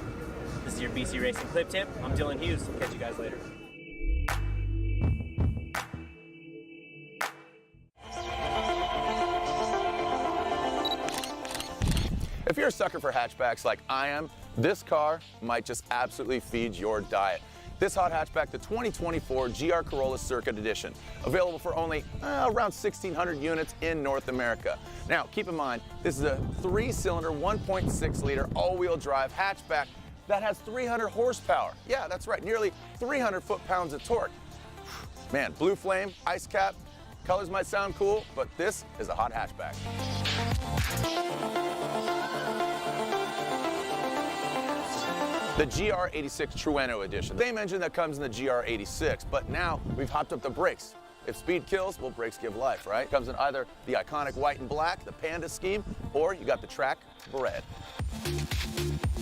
This is your BC Racing Clip Tip. I'm Dylan Hughes. Catch you guys later. If you're a sucker for hatchbacks like I am, this car might just absolutely feed your diet. This hot hatchback, the 2024 GR Corolla Circuit Edition, available for only around 1,600 units in North America. Now, keep in mind, this is a 3-cylinder, 1.6-liter all-wheel drive hatchback that has 300 horsepower. Yeah, that's right, nearly 300 foot-pounds of torque. Man, blue flame, ice cap, Colors might sound cool, but this is a hot hatchback. The GR86 Trueno Edition. Same engine that comes in the GR86, but now we've hopped up the brakes. If speed kills, well, brakes give life, right? Comes in either the iconic white and black, the Panda scheme, or you got the track red.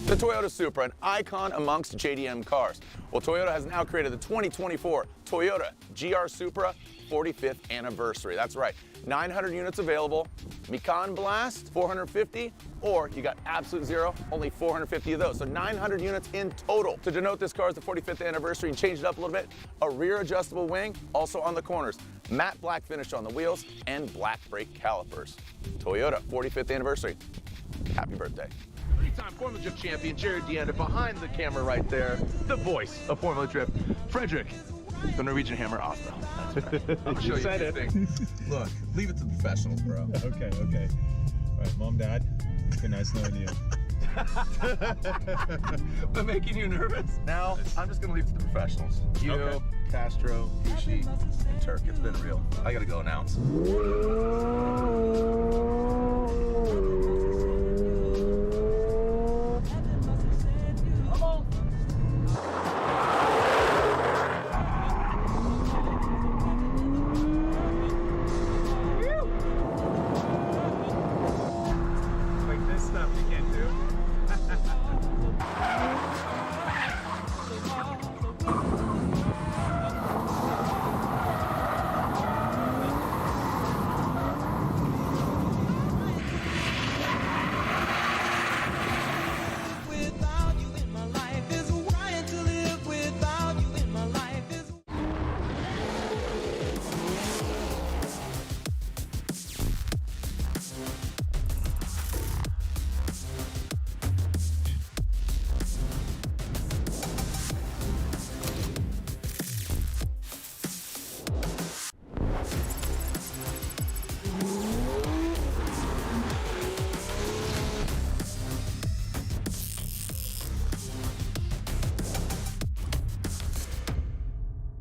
The Toyota Supra, an icon amongst JDM cars. Well, Toyota has now created the 2024 Toyota GR Supra 45th anniversary. That's right, 900 units available. Mikan Blast, 450, or you got Absolute Zero, only 450 of those. So 900 units in total. To denote this car is the 45th anniversary and change it up a little bit, a rear adjustable wing, also on the corners, matte black finish on the wheels, and black brake calipers. Toyota, 45th anniversary. Happy birthday. Three-time Formula Drift champion Jared Deanna, behind the camera right there, the voice of Formula Drift, Frederick, the Norwegian Hammer Oslo. That's right. I'm gonna show you a few things. Look, leave it to the professionals, bro. Okay. All right, Mom, Dad, it's been nice knowing you. But making you nervous? Now, I'm just gonna leave it to the professionals. You, okay. Castro, Kushi, and Turk. It's been real. I gotta go announce.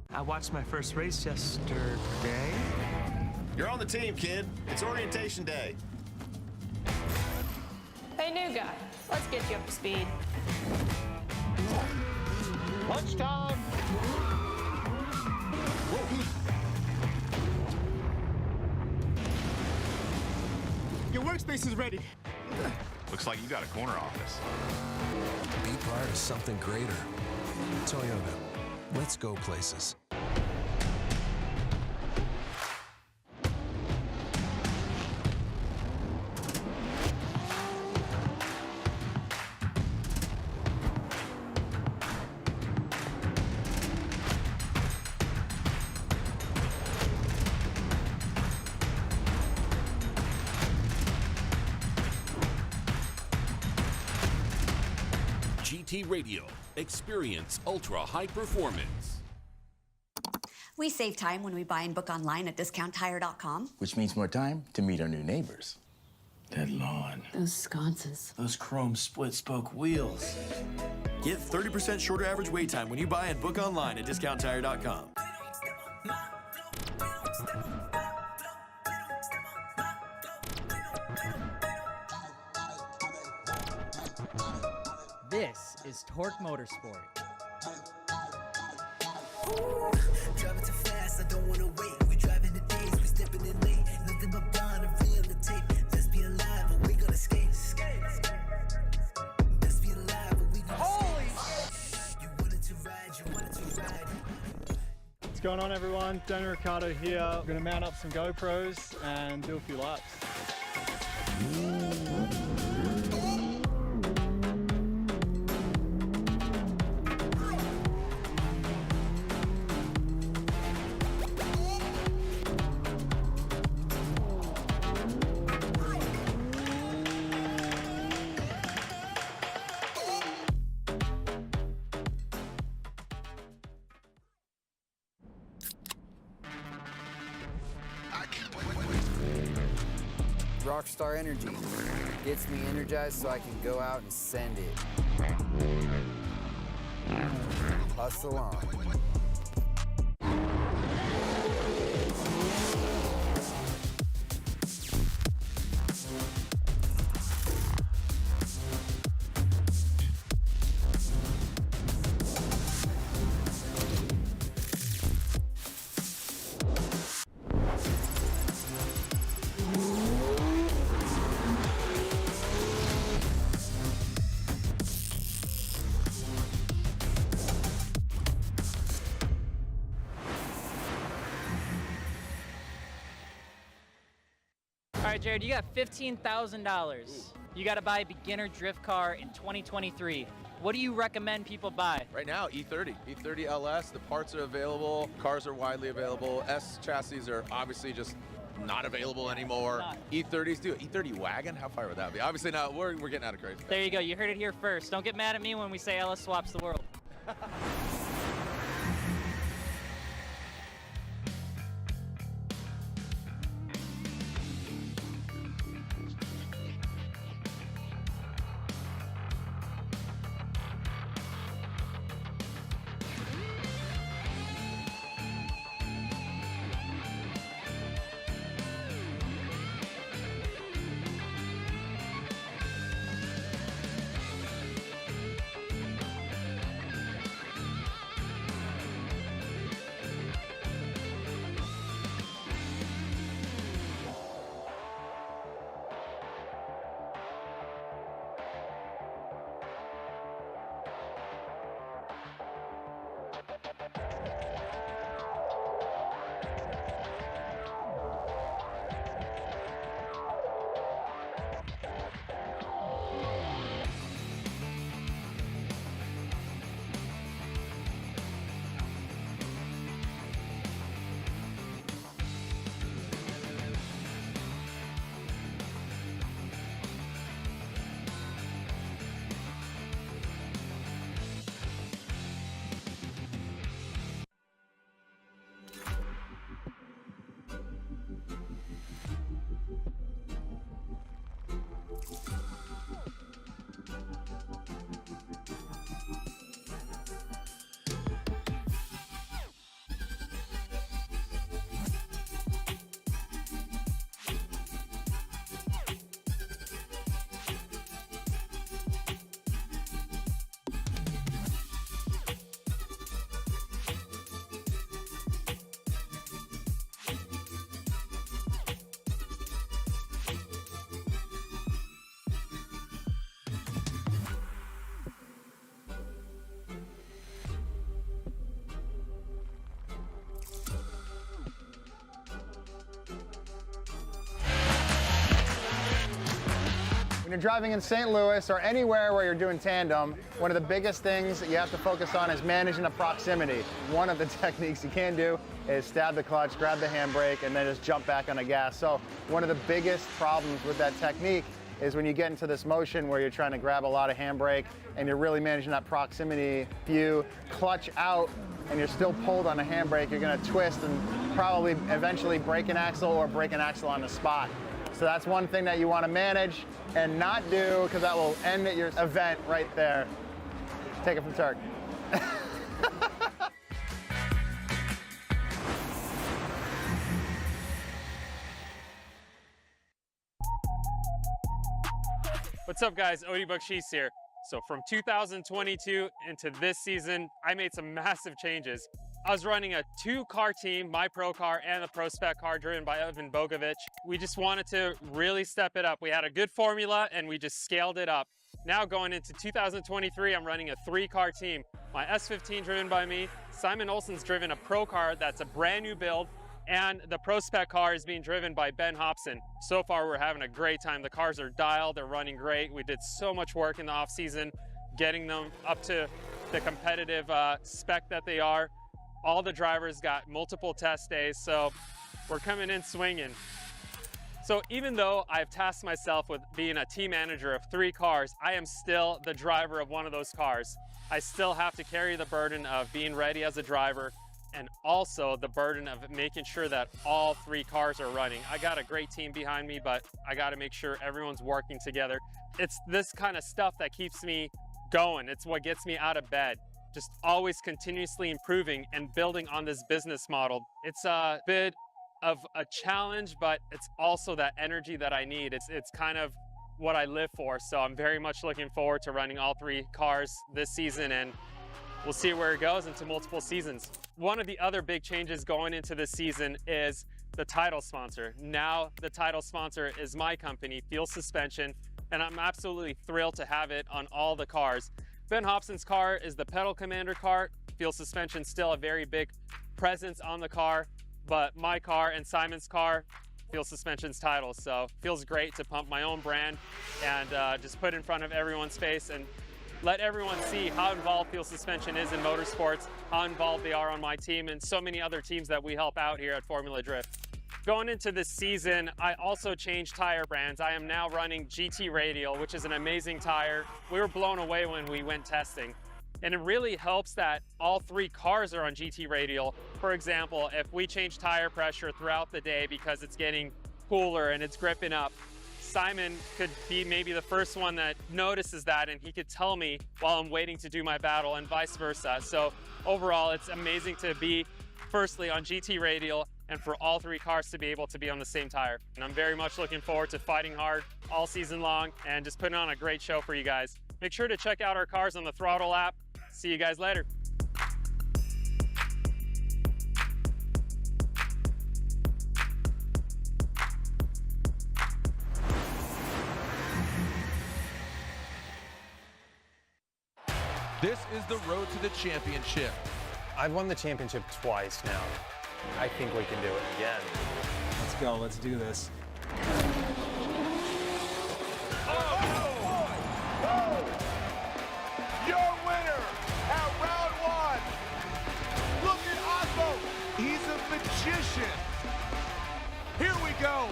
I watched my first race yesterday. You're on the team, kid. It's orientation day. Hey, new guy, let's get you up to speed. Lunchtime! Your workspace is ready. Looks like you got a corner office. Be part of something greater. Toyota. Let's go places. GT Radio. Experience ultra high performance. We save time when we buy and book online at discounttire.com. Which means more time to meet our new neighbors. That lawn. Those sconces. Those chrome split-spoke wheels. Get 30% shorter average wait time when you buy and book online at discounttire.com. This is Torque Motorsport. Driving too fast, I don't wanna wait. We driving the days, we stepping in late. Nothing but bond and feel the tape. Let's be alive, but we gonna skate. Let's be alive, but we gonna skate. You wanted to ride. What's going on, everyone? Daniel Ricciardo here. We're gonna mount up some GoPros and do a few laps. Rockstar Energy gets me energized so I can go out and send it. Hustle on. right, Jared, you got $15,000. You got to buy a beginner drift car in 2023. What do you recommend people buy? Right now, E30. E30 LS, the parts are available, cars are widely available. S chassis are obviously just not available anymore. E30s do. E30 wagon, how far would that be? Obviously not, we're getting out of crazy. There you go, you heard it here first. Don't get mad at me when we say LS swaps the world. When you're driving in St. Louis or anywhere where you're doing tandem, one of the biggest things that you have to focus on is managing the proximity. One of the techniques you can do is stab the clutch, grab the handbrake, and then just jump back on the gas. So one of the biggest problems with that technique is when you get into this motion where you're trying to grab a lot of handbrake and you're really managing that proximity. If you clutch out and you're still pulled on a handbrake, you're gonna twist and probably eventually break an axle or break an axle on the spot. So that's one thing that you want to manage and not do, because that will end at your event right there. Take it from Turk. What's up, guys? Odie Buckshees here. So from 2022 into this season, I made some massive changes. I was running a 2-car team, my pro car and the PROSPEC car driven by Evan Bogovic. We just wanted to really step it up. We had a good formula and we just scaled it up. Now going into 2023, I'm running a 3-car team. My S15 driven by me, Simon Olsen's driven a pro car that's a brand new build, and the PROSPEC car is being driven by Ben Hobson. So far, we're having a great time. The cars are dialed, they're running great. We did so much work in the off season, getting them up to the competitive spec that they are. All the drivers got multiple test days, so we're coming in swinging. So even though I've tasked myself with being a team manager of 3 cars, I am still the driver of one of those cars. I still have to carry the burden of being ready as a driver, and also the burden of making sure that all 3 cars are running. I got a great team behind me, but I got to make sure everyone's working together. It's this kind of stuff that keeps me going. It's what gets me out of bed. Just always continuously improving and building on this business model. It's a bit of a challenge, but it's also that energy that I need. It's kind of what I live for. So I'm very much looking forward to running all 3 cars this season, and we'll see where it goes into multiple seasons. One of the other big changes going into this season is the title sponsor. Now the title sponsor is my company, Fuel Suspension, and I'm absolutely thrilled to have it on all the cars. Ben Hobson's car is the pedal commander car. Fuel Suspension still a very big presence on the car, but my car and Simon's car, Fuel Suspension's title. So it feels great to pump my own brand and just put it in front of everyone's face and let everyone see how involved Fuel Suspension is in motorsports, how involved they are on my team and so many other teams that we help out here at Formula Drift. Going into this season, I also changed tire brands. I am now running GT Radial, which is an amazing tire. We were blown away when we went testing. And it really helps that all 3 cars are on GT Radial. For example, if we change tire pressure throughout the day because it's getting cooler and it's gripping up, Simon could be maybe the first one that notices that, and he could tell me while I'm waiting to do my battle and vice versa. So overall, it's amazing to be firstly on GT Radial and for all 3 cars to be able to be on the same tire. And I'm very much looking forward to fighting hard all season long and just putting on a great show for you guys. Make sure to check out our cars on the Throttle app. See you guys later. This is the road to the championship. I've won the championship twice now. I think we can do it again. Let's go. Let's do this. Your winner at round 1. Look at Osmo. He's a magician. Here we go.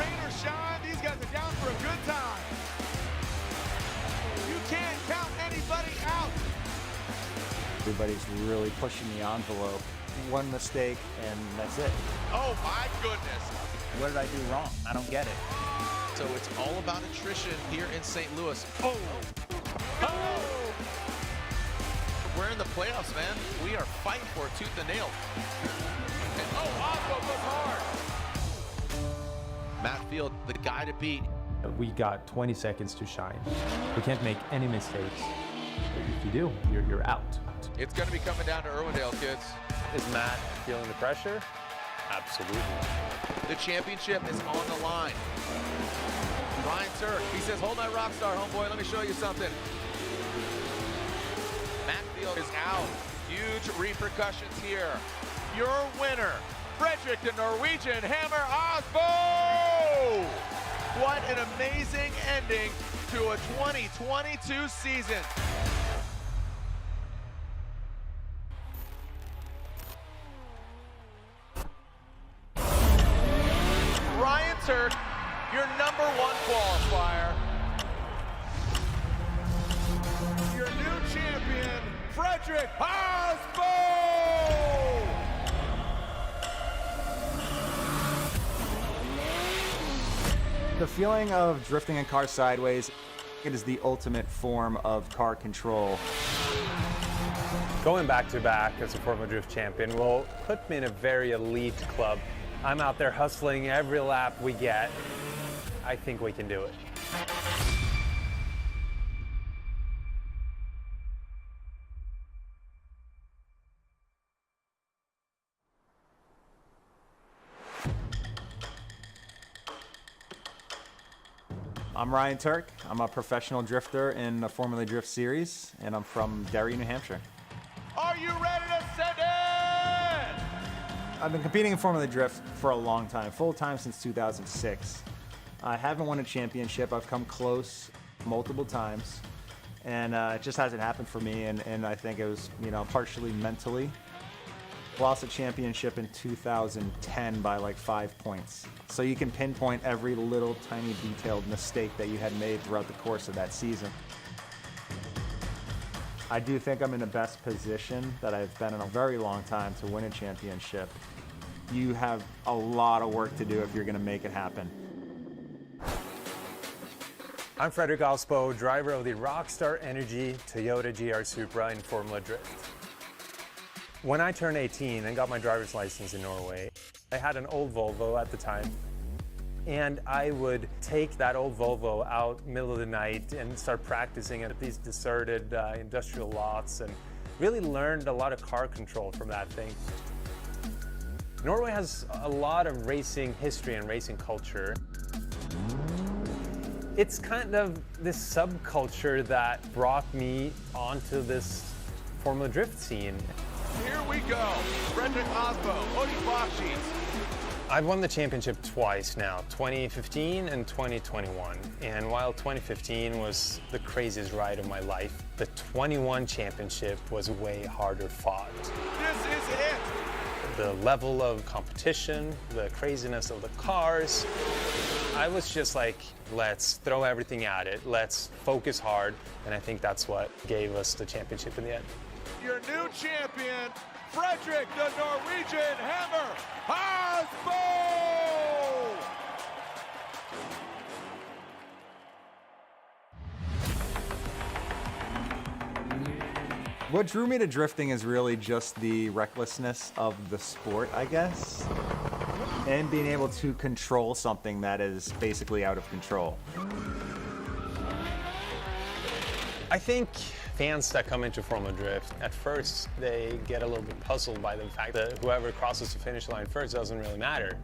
Rain or shine, these guys are down for a good time. You can't count anybody out. Everybody's really pushing the envelope. One mistake, and that's it. Oh my goodness. What did I do wrong? I don't get it. So it's all about attrition here in St. Louis. We're in the playoffs, man. We are fighting for it tooth and nail. And Osmo goes hard. Matt Field, the guy to beat. We got 20 seconds to shine. We can't make any mistakes. If you do, you're out. It's going to be coming down to Irwindale, kids. Is Matt feeling the pressure? Absolutely. The championship is on the line. Ryan Turk, he says, hold my rock star, homeboy. Let me show you something. Matt Field is out. Huge repercussions here. Your winner, Frederick the Norwegian Hammer Osbo! What an amazing ending to a 2022 season. Ryan Turk, your #1 qualifier. Your new champion, Frederick Osbo! The feeling of drifting a car sideways, it is the ultimate form of car control. Going back-to-back as a Formula Drift champion will put me in a very elite club. I'm out there hustling every lap we get. I think we can do it. I'm Ryan Turk. I'm a professional drifter in the Formula Drift series, and I'm from Derry, New Hampshire. Are you ready to send it? I've been competing in Formula Drift for a long time, full time since 2006. I haven't won a championship. I've come close multiple times, and it just hasn't happened for me, and I think it was, partially mentally. Lost a championship in 2010 by like 5 points. So you can pinpoint every little tiny detailed mistake that you had made throughout the course of that season. I do think I'm in the best position that I've been in a very long time to win a championship. You have a lot of work to do if you're going to make it happen. I'm Frederick Osbo, driver of the Rockstar Energy Toyota GR Supra in Formula Drift. When I turned 18 and got my driver's license in Norway, I had an old Volvo at the time, and I would take that old Volvo out middle of the night and start practicing at these deserted industrial lots, and really learned a lot of car control from that thing. Norway has a lot of racing history and racing culture. It's kind of this subculture that brought me onto this Formula Drift scene. Here we go. Frederick Osbo, Odie Bakshi. I've won the championship twice now, 2015 and 2021. And while 2015 was the craziest ride of my life, the 21 championship was way harder fought. This is it. The level of competition, the craziness of the cars. I was just like, let's throw everything at it. Let's focus hard. And I think that's what gave us the championship in the end. Your new champion, Frederick, the Norwegian Hammer, Osbo! What drew me to drifting is really just the recklessness of the sport, I guess, and being able to control something that is basically out of control. I think fans that come into Formula Drift, at first they get a little bit puzzled by the fact that whoever crosses the finish line first doesn't really matter.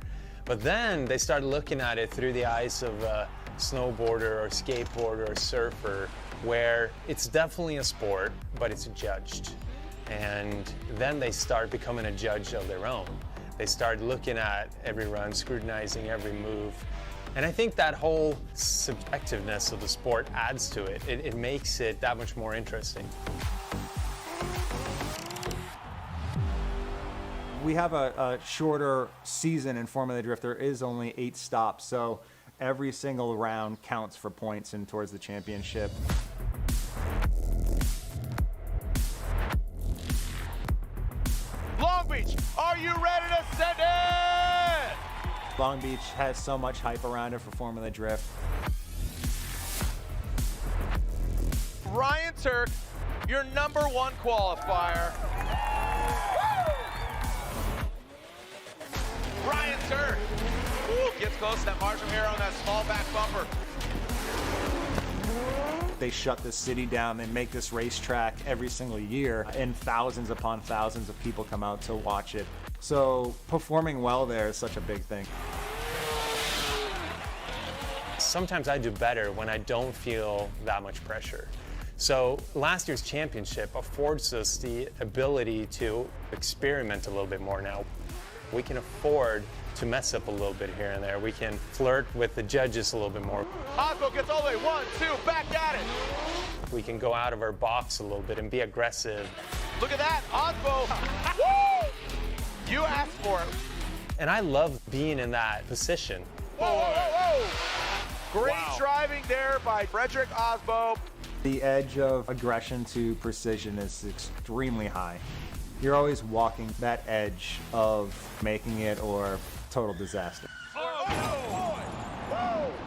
But then they start looking at it through the eyes of a snowboarder or skateboarder or surfer, where it's definitely a sport, but it's judged. And then they start becoming a judge of their own. They start looking at every run, scrutinizing every move. And I think that whole subjectiveness of the sport adds to it. It makes it that much more interesting. We have a shorter season in Formula Drift. There is only 8 stops, so every single round counts for points and towards the championship. Long Beach, are you ready to send it? Long Beach has so much hype around it for Formula Drift. Ryan Turk, your #1 qualifier. Ryan Turk. Woo, gets close to that margin here on that small back bumper. They shut the city down. They make this racetrack every single year, and thousands upon thousands of people come out to watch it. So performing well there is such a big thing. Sometimes I do better when I don't feel that much pressure. So last year's championship affords us the ability to experiment a little bit more now. We can afford to mess up a little bit here and there. We can flirt with the judges a little bit more. Osbo gets all the way, 1, 2, back at it. We can go out of our box a little bit and be aggressive. Look at that, Osbo. Woo! You asked for it. And I love being in that position. Whoa, whoa, whoa, whoa. Great driving there by Frederick Osbo. The edge of aggression to precision is extremely high. You're always walking that edge of making it or total disaster.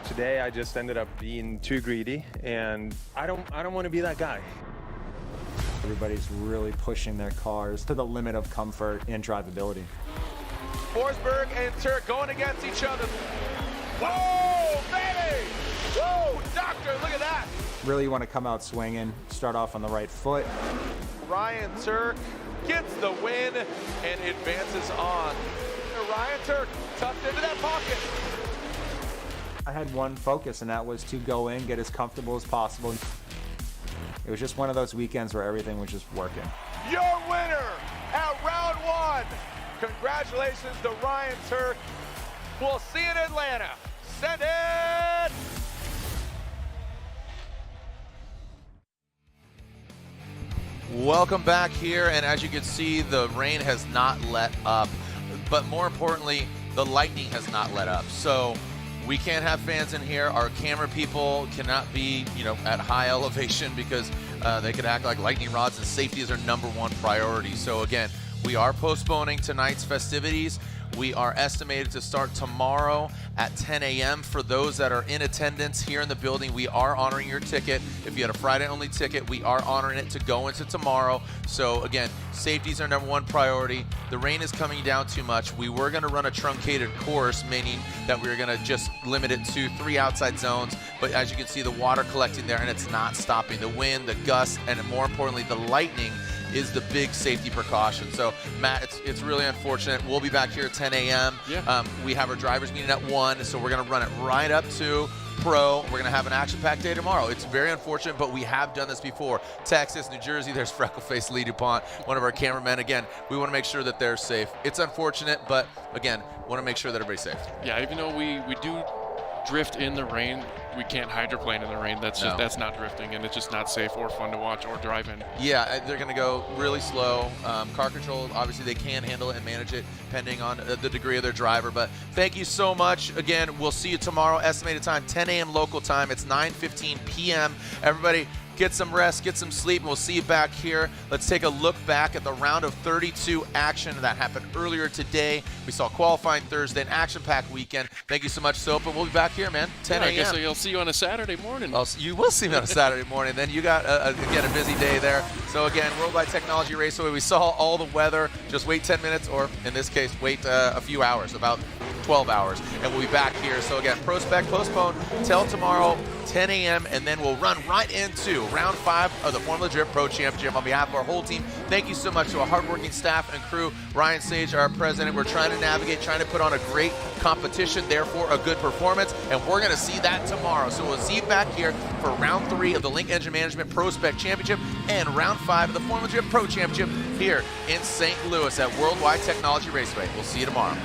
Today I just ended up being too greedy, and I don't want to be that guy. Everybody's really pushing their cars to the limit of comfort and drivability. Forsberg and Turk going against each other. Whoa, baby! Woo, doctor, look at that! Really, you want to come out swinging, start off on the right foot. Ryan Turk gets the win and advances on. Ryan Turk tucked into that pocket. I had one focus, and that was to go in, get as comfortable as possible. It was just one of those weekends where everything was just working. Your winner at round 1. Congratulations to Ryan Turk. We'll see you in Atlanta. Send it! Welcome back here, and as you can see, the rain has not let up, but more importantly, the lightning has not let up. So we can't have fans in here. Our camera people cannot be, at high elevation because they could act like lightning rods, and safety is our #1 priority. So again, we are postponing tonight's festivities. We are estimated to start tomorrow at 10 a.m. For those that are in attendance here in the building, we are honoring your ticket. If you had a Friday-only ticket, we are honoring it to go into tomorrow. So again, safety is our #1 priority. The rain is coming down too much. We were going to run a truncated course, meaning that we were going to just limit it to 3 outside zones. But as you can see, the water collecting there, and it's not stopping. The wind, the gusts, and more importantly, the lightning is the big safety precaution. So Matt, it's really unfortunate. We'll be back here at 10 a.m. Yeah. We have our drivers meeting at 1. 1, so we're going to run it right up to Pro. We're going to have an action-packed day tomorrow. It's very unfortunate, but we have done this before. Texas, New Jersey, there's freckle-faced Lee DuPont, one of our cameramen. Again, we want to make sure that they're safe. It's unfortunate, but again, want to make sure that everybody's safe. Yeah, even though we do drift in the rain, we can't hydroplane in the rain. That's just that's not drifting, and it's just not safe or fun to watch or drive in. Yeah, they're going to go really slow. Car control, obviously they can handle it and manage it depending on the degree of their driver. But thank you so much. Again, we'll see you tomorrow. Estimated time, 10 a.m. local time. It's 9:15 p.m. Everybody, get some rest, get some sleep, and we'll see you back here. Let's take a look back at the round of 32 action that happened earlier today. We saw qualifying Thursday, an action-packed weekend. Thank you so much, Soap, and we'll be back here, man, 10 a.m. I guess I'll see you on a Saturday morning. You will see me on a Saturday morning. Then you got, again, a busy day there. So, again, Worldwide Technology Raceway, we saw all the weather. Just wait 10 minutes, or in this case, wait a few hours, about 12 hours, and we'll be back here. So, again, ProSpec postponed till tomorrow, 10 a.m., and then we'll run right into round 5 of the Formula Drift Pro Championship. On behalf of our whole team, thank you so much to our hardworking staff and crew. Ryan Sage, our president, we're trying to navigate, trying to put on a great competition, therefore a good performance, and we're going to see that tomorrow. So we'll see you back here for round 3 of the Link Engine Management ProSpec Championship and round 5 of the Formula Drift Pro Championship here in St. Louis at Worldwide Technology Raceway. We'll see you tomorrow.